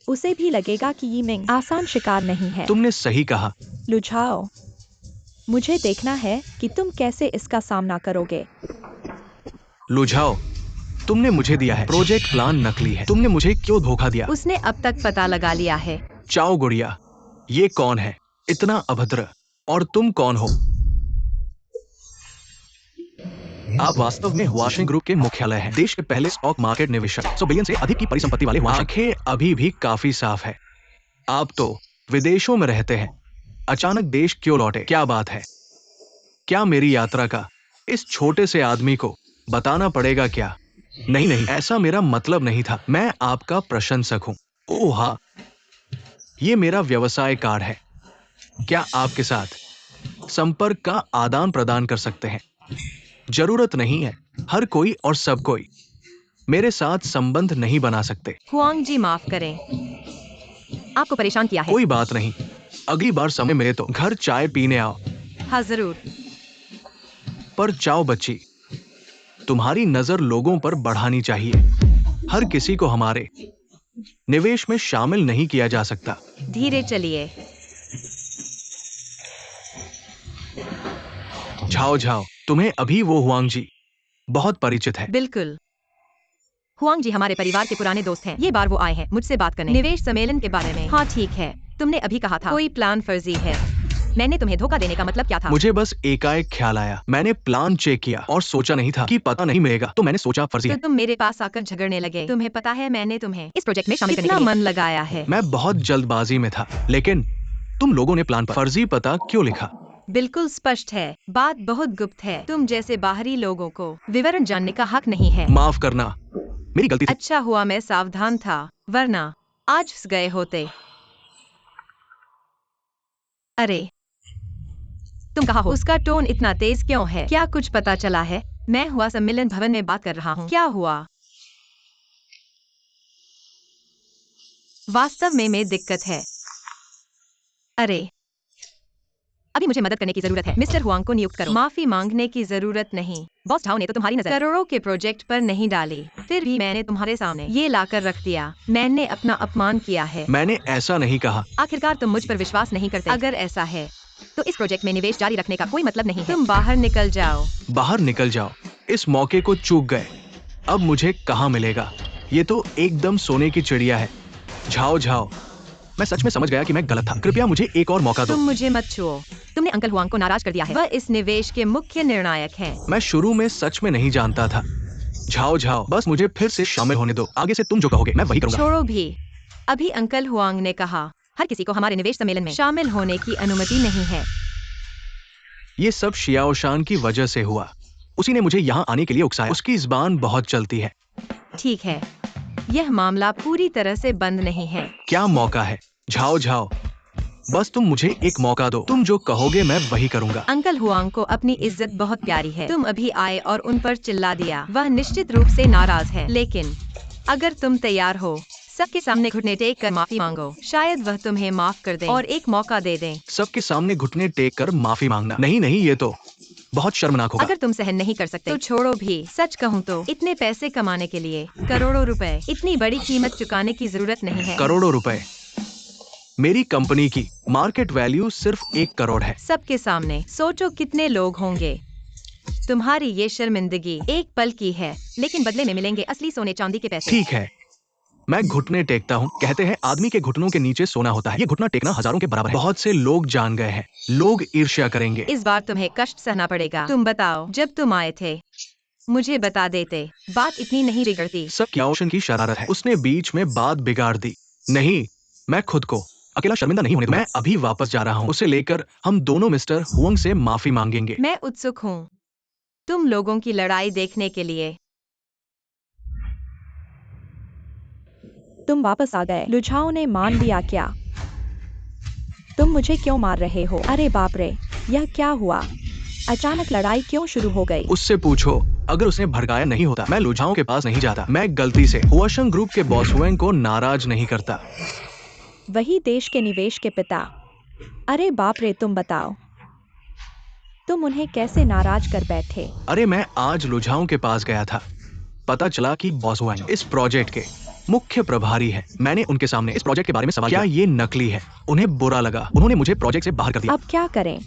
उसे भी लगेगा कि यिमिंग आसान शिकार नहीं है। तुमने सही कहा। लुझाओ, मुझे देखना है कि तुम कैसे इसका सामना करोगे। लुझाओ, तुमने मुझे दिया है प्रोजेक्ट प्लान नकली है। तुमने मुझे क्यों धोखा दिया? उसने अब तक पता लगा लिया है। चाओ गुड़िया, ये कौन है इतना अभद्र? और तुम कौन हो? आप वास्तव में हुआशिंग ग्रुप के मुख्यालय हैं, देश के पहले स्टॉक मार्केट निवेशक, 100 बिलियन से अधिक की परिसंपत्ति वाले। आंखें अभी भी काफी साफ है। आप तो विदेशों में रहते हैं, अचानक देश क्यों लौटे? क्या बात है? क्या मेरी यात्रा का इस छोटे से आदमी को बताना पड़ेगा क्या? नहीं नहीं, ऐसा मेरा मतलब नहीं था। मैं आपका प्रशंसक हूँ। ओह हाँ, ये मेरा व्यवसाय कार्ड है। क्या आपके साथ संपर्क का आदान प्रदान कर सकते हैं? जरूरत नहीं है। हर कोई और सब कोई मेरे साथ संबंध नहीं बना सकते। हुआंग जी माफ करें, आपको परेशान किया है। कोई बात नहीं, अगली बार समय मिले तो घर चाय पीने आओ। हाँ जरूर। पर जाओ बच्ची, तुम्हारी नजर लोगों पर बढ़ानी चाहिए। हर किसी को हमारे निवेश में शामिल नहीं किया जा सकता। धीरे चलिए। झाओ झाओ, तुम्हें अभी वो हुआंग जी बहुत परिचित है। बिल्कुल। हुआंग जी हमारे परिवार के पुराने दोस्त हैं। ये बार वो आए हैं मुझसे बात करने निवेश सम्मेलन के बारे में। हाँ ठीक है, तुमने अभी कहा था कोई प्लान फर्जी है। मैंने तुम्हें धोखा देने का मतलब क्या था? मुझे बस एकाएक ख्याल आया। मैंने प्लान चेक किया और सोचा नहीं था कि पता नहीं मिलेगा, तो मैंने सोचा फर्जी तो है। तुम मेरे पास आकर झगड़ने लगे। तुम्हें पता है मैंने तुम्हें इस प्रोजेक्ट में शामिल करने के लिए मन लगाया है। मैं बहुत जल्दबाजी में था, लेकिन तुम लोगों ने प्लान पर फर्जी पता क्यों लिखा? बिल्कुल स्पष्ट है, बात बहुत गुप्त है। तुम जैसे बाहरी लोगों को विवरण जानने का हक नहीं है। माफ करना, मेरी गलती थी। अच्छा हुआ मैं सावधान था, वरना आज फंस गए होते। अरे तुम कहाँ हो? उसका टोन इतना तेज क्यों है? क्या कुछ पता चला है? मैं हुआ सम्मेलन भवन में बात कर रहा हूँ। क्या हुआ? वास्तव में दिक्कत है। अरे अभी मुझे मदद करने की जरूरत है। मिस्टर हुआंग को नियुक्त करो। माफी मांगने की जरूरत नहीं। बॉस झाओ ने तो तुम्हारी नजर करोड़ों के प्रोजेक्ट पर नहीं डाली, फिर भी मैंने तुम्हारे सामने ये लाकर रख दिया। मैंने अपना अपमान किया है। मैंने ऐसा नहीं कहा। आखिरकार तुम मुझ पर विश्वास नहीं करते। अगर ऐसा है तो इस प्रोजेक्ट में निवेश जारी रखने का कोई मतलब नहीं है। तुम बाहर निकल जाओ। बाहर निकल जाओ। इस मौके को चूक गए। अब मुझे कहाँ मिलेगा? ये तो एकदम सोने की चिड़िया है। झाओ झाओ, मैं सच में समझ गया कि मैं गलत था। कृपया मुझे एक और मौका दो। तुम मुझे मत छुओ। तुमने अंकल हुआंग को नाराज कर दिया है। वह इस निवेश के मुख्य निर्णायक हैं। मैं शुरू में सच में नहीं जानता था। झाओ झाओ, बस मुझे फिर से शामिल होने दो। आगे से तुम जो कहोगे मैं वही करूंगा। छोड़ो भी। अभी अंकल हुआंग ने कहा हर किसी को हमारे निवेश सम्मेलन में शामिल होने की अनुमति नहीं है। ये सब शियाओशान की वजह से हुआ। उसी ने मुझे यहाँ आने के लिए उकसाया। उसकी ज़बान बहुत चलती है। ठीक है, यह मामला पूरी तरह से बंद नहीं है। क्या मौका है? झाओ झाओ, बस तुम मुझे एक मौका दो। तुम जो कहोगे मैं वही करूंगा। अंकल हुआंग को अपनी इज्जत बहुत प्यारी है। तुम अभी आए और उन पर चिल्ला दिया। वह निश्चित रूप से नाराज है, लेकिन अगर तुम तैयार हो सबके सामने घुटने टेक कर माफी मांगो, शायद वह तुम्हें माफ कर दे और एक मौका दे दें। सबके सामने घुटने टेक कर माफी मांगना? नहीं नहीं, ये तो बहुत शर्मनाक होगा। अगर तुम सहन नहीं कर सकते तो छोड़ो भी। सच कहूँ तो इतने पैसे कमाने के लिए करोड़ों रुपए, इतनी बड़ी कीमत चुकाने की जरूरत नहीं है। करोड़ों रुपए? मेरी कंपनी की मार्केट वैल्यू सिर्फ 1 करोड़ है। सबके सामने सोचो कितने लोग होंगे। तुम्हारी ये शर्मिंदगी एक पल की है, लेकिन बदले में मिलेंगे असली सोने चांदी के पैसे। ठीक है, मैं घुटने टेकता हूँ। कहते हैं आदमी के घुटनों के नीचे सोना होता है। ये घुटना टेकना हजारों के बराबर है। बहुत से लोग जान गए हैं। लोग ईर्ष्या करेंगे। इस बार तुम्हें कष्ट सहना पड़ेगा। तुम बताओ, जब तुम आए थे मुझे बता देते, बात इतनी नहीं बिगड़ती। सब शियाओशान की शरारत है। उसने बीच में बात बिगाड़ दी। नहीं, मैं खुद को अकेला शर्मिंदा नहीं होने दूंगा। मैं अभी वापस जा रहा हूँ। उसे लेकर हम दोनों मिस्टर हुआंग से माफी मांगेंगे। मैं उत्सुक हूँ तुम लोगों की लड़ाई देखने के लिए। तुम वापस आ गए। लुझाओ ने मान लिया क्या? तुम मुझे क्यों मार रहे हो? अरे बाप रे, यह क्या हुआ? अचानक लड़ाई क्यों शुरू हो गई? उससे पूछो। अगर उसने भड़काया नहीं होता मैं लुझाओ के पास नहीं जाता। मैं गलती से हुआशंग ग्रुप के बॉस हुएंग को नाराज नहीं करता। वही देश के निवेश के पिता। अरे बाप रे, तुम बताओ, तुम उन्हें कैसे नाराज कर बैठे? अरे मैं आज लुझाओ के पास गया था। पता चला कि बॉस हुएंग इस प्रोजेक्ट के मुख्य प्रभारी है। मैंने उनके सामने इस प्रोजेक्ट के बारे में सवाल किया। ये नकली है। उन्हें बुरा लगा। उन्होंने मुझे प्रोजेक्ट से बाहर कर दिया। अब क्या करें?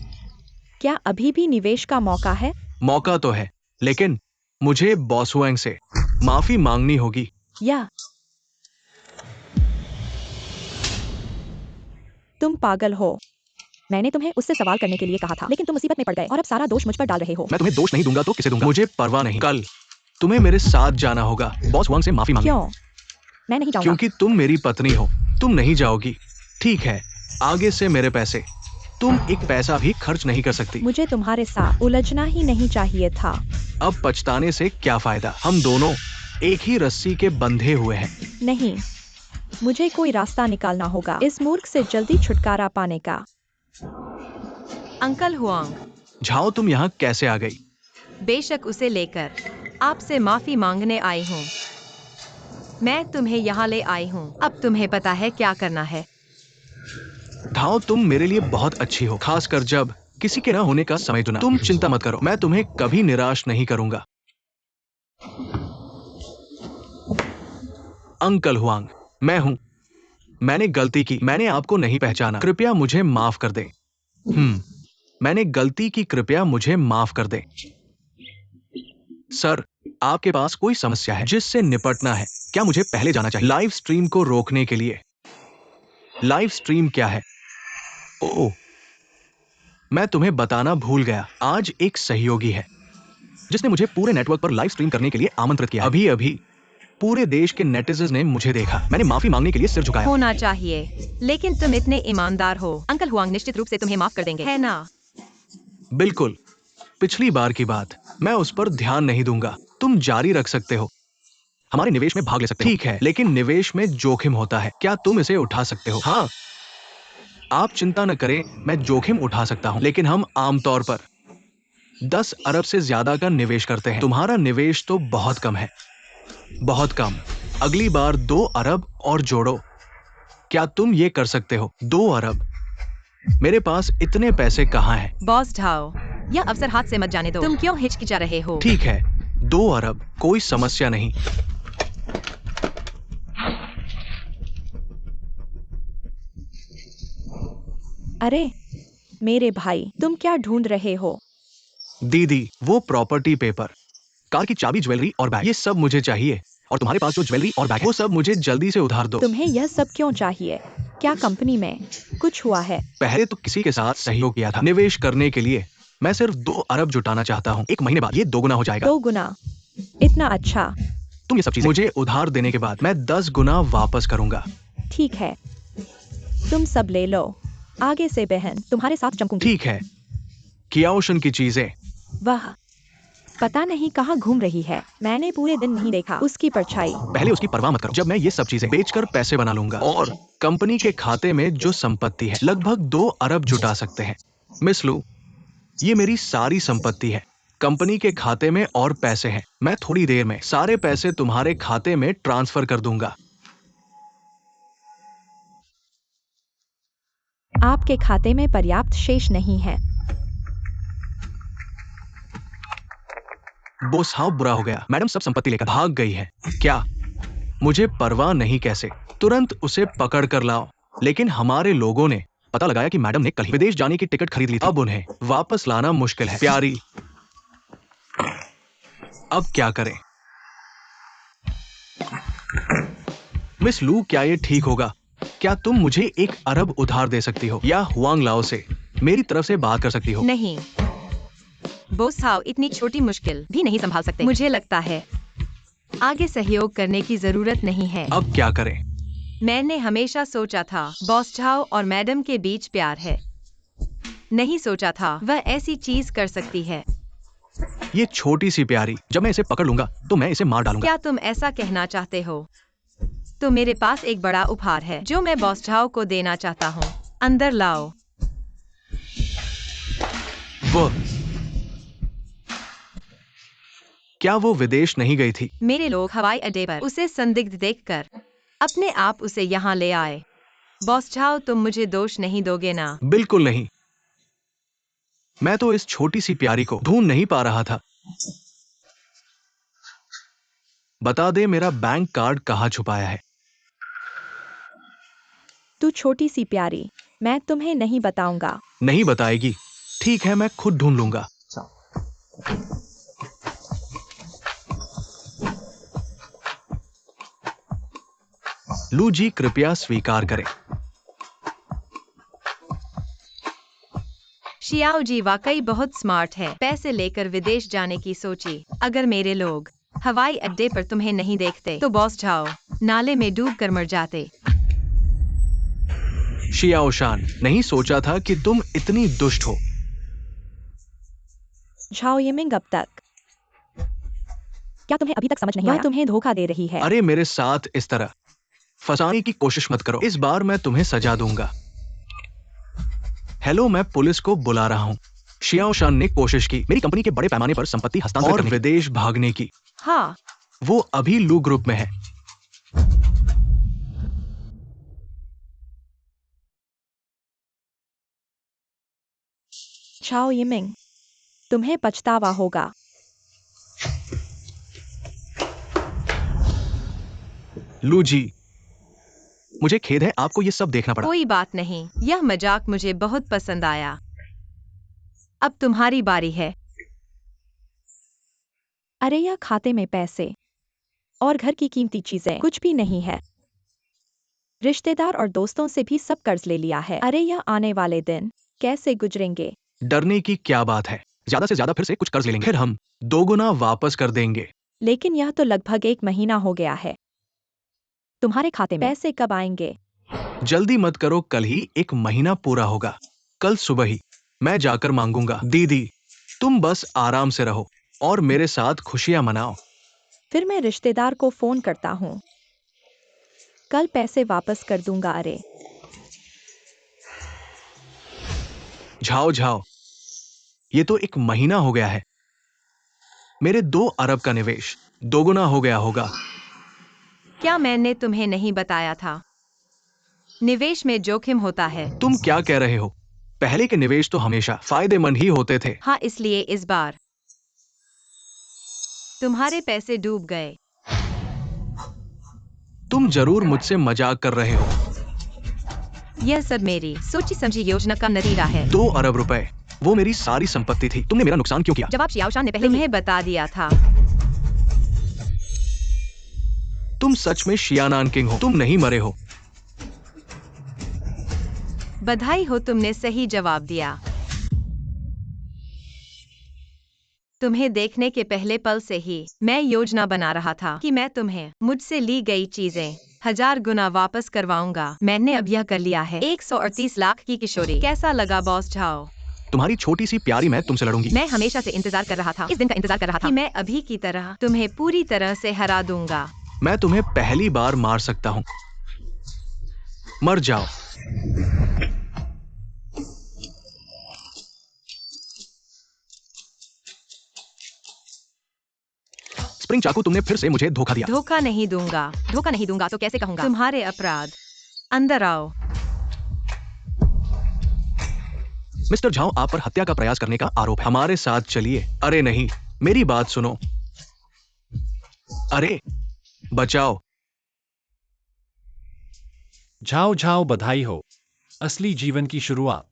क्या अभी भी निवेश का मौका है? मौका तो है, लेकिन मुझे बॉस हुएंग से माफी मांगनी होगी। या तुम पागल हो? मैंने तुम्हें उससे सवाल करने के लिए कहा था, लेकिन तुम मुसीबत में पड़ गए और अब सारा दोष मुझ पर डाल रहे हो। मैं तुम्हें दोष नहीं दूंगा तो किसे दूंगा? मुझे परवाह नहीं। कल तुम्हें मेरे साथ जाना होगा बॉस हुएंग से माफी मांगने। क्यों? मैं नहीं जाऊंगा। क्योंकि तुम मेरी पत्नी हो। तुम नहीं जाओगी। ठीक है, आगे से मेरे पैसे तुम एक पैसा भी खर्च नहीं कर सकती। मुझे तुम्हारे साथ उलझना ही नहीं चाहिए था। अब पछताने से क्या फायदा? हम दोनों एक ही रस्सी के बंधे हुए हैं। नहीं, मुझे कोई रास्ता निकालना होगा इस मूर्ख से जल्दी छुटकारा पाने का। अंकल हुआंग, झाओ तुम यहाँ कैसे आ गई? बेशक उसे लेकर आपसे माफी मांगने आई हूँ। मैं तुम्हें यहाँ ले आई हूँ। अब तुम्हें पता है क्या करना है। झाओ तुम मेरे लिए बहुत अच्छी हो, खासकर जब किसी के ना होने का समय चुना। तुम चिंता मत करो, मैं तुम्हें कभी निराश नहीं करूंगा। अंकल हुआंग, मैं हूं। मैंने गलती की, मैंने आपको नहीं पहचाना, कृपया मुझे माफ कर दे। मैंने गलती की, कृपया मुझे माफ कर दे। सर, आपके पास कोई समस्या है जिससे निपटना है? क्या मुझे पहले जाना चाहिए? लाइव स्ट्रीम को रोकने के लिए। लाइव स्ट्रीम क्या है? ओह, मैं तुम्हें बताना भूल गया। आज एक सहयोगी है जिसने मुझे पूरे नेटवर्क पर लाइव स्ट्रीम करने के लिए आमंत्रित किया। अभी अभी पूरे देश के नेटिजन्स ने मुझे देखा। मैंने माफी मांगने के लिए सिर झुकाया। होना चाहिए, लेकिन तुम इतने ईमानदार हो। अंकल हुआंग निश्चित रूप से तुम्हें माफ कर देंगे, है ना? बिल्कुल। पिछली बार की बात, मैं उस पर ध्यान नहीं दूंगा। तुम जारी रख सकते हो, हमारे निवेश में भाग ले सकते हो। ठीक है, लेकिन निवेश में जोखिम होता है। क्या तुम इसे उठा सकते हो? हाँ, आप चिंता न करें, मैं जोखिम उठा सकता हूं, लेकिन हम आमतौर पर 10 अरब से ज्यादा का निवेश करते हैं। तुम्हारा निवेश तो बहुत कम है, बहुत कम। अगली बार 2 अरब और जोड़ो। क्या तुम ये कर सकते हो? 2 अरब? मेरे पास इतने पैसे कहाँ हैं? बॉस ढाओ, यह अवसर हाथ से मत जाने दो। तुम क्यों हिचकिचा रहे हो? ठीक है, 2 अरब, कोई समस्या नहीं। अरे मेरे भाई, तुम क्या ढूंढ रहे हो? दीदी, वो प्रॉपर्टी पेपर, कार की चाबी, ज्वेलरी और बैग, ये सब मुझे चाहिए। और तुम्हारे पास जो ज्वेलरी और बैग है, वो सब मुझे जल्दी से उधार दो। तुम्हें यह सब क्यों चाहिए? क्या कंपनी में कुछ हुआ है? पहले तो किसी के साथ सहयोग किया था निवेश करने के लिए। मैं सिर्फ 2 अरब जुटाना चाहता हूँ। 1 महीने बाद ये 2 गुना हो जाएगा। 2 गुना? इतना अच्छा। तुम ये सब चीजें मुझे उधार देने के बाद मैं 10 गुना वापस करूंगा। ठीक है, तुम सब ले लो। आगे से बहन तुम्हारे साथ चमकूंगी। ठीक है। कियाओशन की चीजें, वह पता नहीं कहाँ घूम रही है। मैंने पूरे दिन नहीं देखा उसकी परछाई। पहले उसकी परवाह मत करो। जब मैं ये सब चीजें बेचकर पैसे बना लूंगा और कंपनी के खाते में जो संपत्ति है, लगभग 2 अरब जुटा सकते हैं। मिस लू, ये मेरी सारी संपत्ति है। कंपनी के खाते में और पैसे हैं। मैं थोड़ी देर में सारे पैसे तुम्हारे खाते में ट्रांसफर कर दूंगा। आपके खाते में पर्याप्त शेष नहीं है। बोस, हाँ बुरा हो गया। मैडम सब संपत्ति लेकर भाग गई है। क्या? मुझे परवाह नहीं कैसे, तुरंत उसे पकड़ कर लाओ। लेकिन हमारे लोगों ने पता लगाया कि मैडम ने कल ही विदेश जाने की टिकट खरीद ली थी। अब उन्हें वापस लाना मुश्किल है। प्यारी, अब क्या करें? मिस लू, क्या ये ठीक होगा? क्या तुम मुझे 1 अरब उधार दे सकती हो या हुआंग लाओ से मेरी तरफ से बात कर सकती हो? नहीं, बॉस हाउ इतनी छोटी मुश्किल भी नहीं संभाल सकते। मुझे लगता है आगे सहयोग करने की जरूरत नहीं है। अब क्या करें? मैंने हमेशा सोचा था बॉस झाओ और मैडम के बीच प्यार है। नहीं सोचा था वह ऐसी चीज कर सकती है। ये छोटी सी प्यारी, जब मैं इसे पकड़ लूंगा तो मैं इसे मार डालूंगा। क्या तुम ऐसा कहना चाहते हो? तो मेरे पास एक बड़ा उपहार है जो मैं बॉस झाओ को देना चाहता हूँ। अंदर लाओ। वो क्या वो विदेश नहीं गई थी? मेरे लोग हवाई अड्डे पर उसे संदिग्ध देखकर अपने आप उसे यहाँ ले आए। बॉस झाओ, तुम मुझे दोष नहीं दोगे ना? बिल्कुल नहीं। मैं तो इस छोटी सी प्यारी को ढूंढ नहीं पा रहा था। बता दे, मेरा बैंक कार्ड कहाँ छुपाया है? तू छोटी सी प्यारी, मैं तुम्हें नहीं बताऊंगा। नहीं बताएगी? ठीक है, मैं खुद ढूंढ लूंगा। लू जी, कृपया स्वीकार करें। शियाओ जी वाकई बहुत स्मार्ट है। पैसे लेकर विदेश जाने की सोची। अगर मेरे लोग हवाई अड्डे पर तुम्हें नहीं देखते तो बॉस झाओ नाले में डूब कर मर जाते। शियाओशान, नहीं सोचा था कि तुम इतनी दुष्ट हो। झाओ यिमिंग, अब तक क्या तुम्हें अभी तक समझ नहीं आया? वह तुम्हें धोखा दे रही है। अरे मेरे साथ इस तरह फंसाने की कोशिश मत करो। इस बार मैं तुम्हें सजा दूंगा। हेलो, मैं पुलिस को बुला रहा हूँ। शियाओशान ने कोशिश की मेरी कंपनी के बड़े पैमाने पर संपत्ति हस्तांतरित करने, विदेश भागने की। हाँ, वो अभी लू ग्रुप में है। छाओ यिमिंग, तुम्हें पछतावा होगा। लू जी, मुझे खेद है आपको ये सब देखना पड़ा। कोई बात नहीं, यह मजाक मुझे बहुत पसंद आया। अब तुम्हारी बारी है। अरे यह खाते में पैसे और घर की कीमती चीजें कुछ भी नहीं है। रिश्तेदार और दोस्तों से भी सब कर्ज ले लिया है। अरे यह आने वाले दिन कैसे गुजरेंगे? डरने की क्या बात है, ज्यादा से ज्यादा फिर से कुछ कर्ज ले लेंगे, फिर हम 2 गुना वापस कर देंगे। लेकिन यह तो लगभग 1 महीना हो गया है। तुम्हारे खाते में पैसे कब आएंगे? जल्दी मत करो, कल ही 1 महीना पूरा होगा। कल सुबह ही मैं जाकर मांगूंगा। दीदी, तुम बस आराम से रहो और मेरे साथ खुशियां मनाओ। फिर मैं रिश्तेदार को फोन करता हूँ। कल पैसे वापस कर दूंगा। अरे झाओ झाओ, ये तो 1 महीना हो गया है। मेरे 2 अरब का निवेश 2 गुना हो गया होगा। क्या मैंने तुम्हें नहीं बताया था? निवेश में जोखिम होता है। तुम क्या कह रहे हो? पहले के निवेश तो हमेशा फायदेमंद ही होते थे। हाँ, इसलिए इस बार तुम्हारे पैसे डूब गए। तुम जरूर मुझसे मजाक कर रहे हो। यह सब मेरी सोची समझी योजना का नतीजा है। 2 अरब रुपए, वो मेरी सारी संपत्ति थी। तुमने मेरा नुकसान क्यों किया? जवाब शियाओशान ने पहले तुम्हें बता दिया था। तुम सच में शियानान किंग हो, तुम नहीं मरे हो। बधाई हो, तुमने सही जवाब दिया। तुम्हें देखने के पहले पल से ही मैं योजना बना रहा था कि मैं तुम्हें मुझसे ली गई चीजें 1000 गुना वापस करवाऊंगा। मैंने अब यह कर लिया है। 138 लाख की किशोरी। कैसा लगा बॉस झाओ? तुम्हारी छोटी सी प्यारी मैं तुमसे लड़ूंगी। मैं हमेशा से इंतजार कर रहा था, इस दिन का इंतजार कर रहा था कि मैं अभी की तरह तुम्हें पूरी तरह से हरा दूंगा। मैं तुम्हें पहली बार मार सकता हूँ। मर जाओ। स्प्रिंग चाकू, तुमने फिर से मुझे धोखा दिया। धोखा नहीं दूंगा। धोखा नहीं दूंगा तो कैसे कहूंगा? तुम्हारे अपराध। अंदर आओ। मिस्टर झाओ, आप पर हत्या का प्रयास करने का आरोप है। हमारे साथ चलिए। अरे नहीं, मेरी बात सुनो। अरे बचाओ। झाओ झाओ, बधाई हो, असली जीवन की शुरुआत।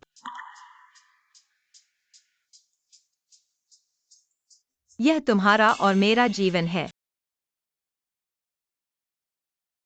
यह तुम्हारा और मेरा जीवन है।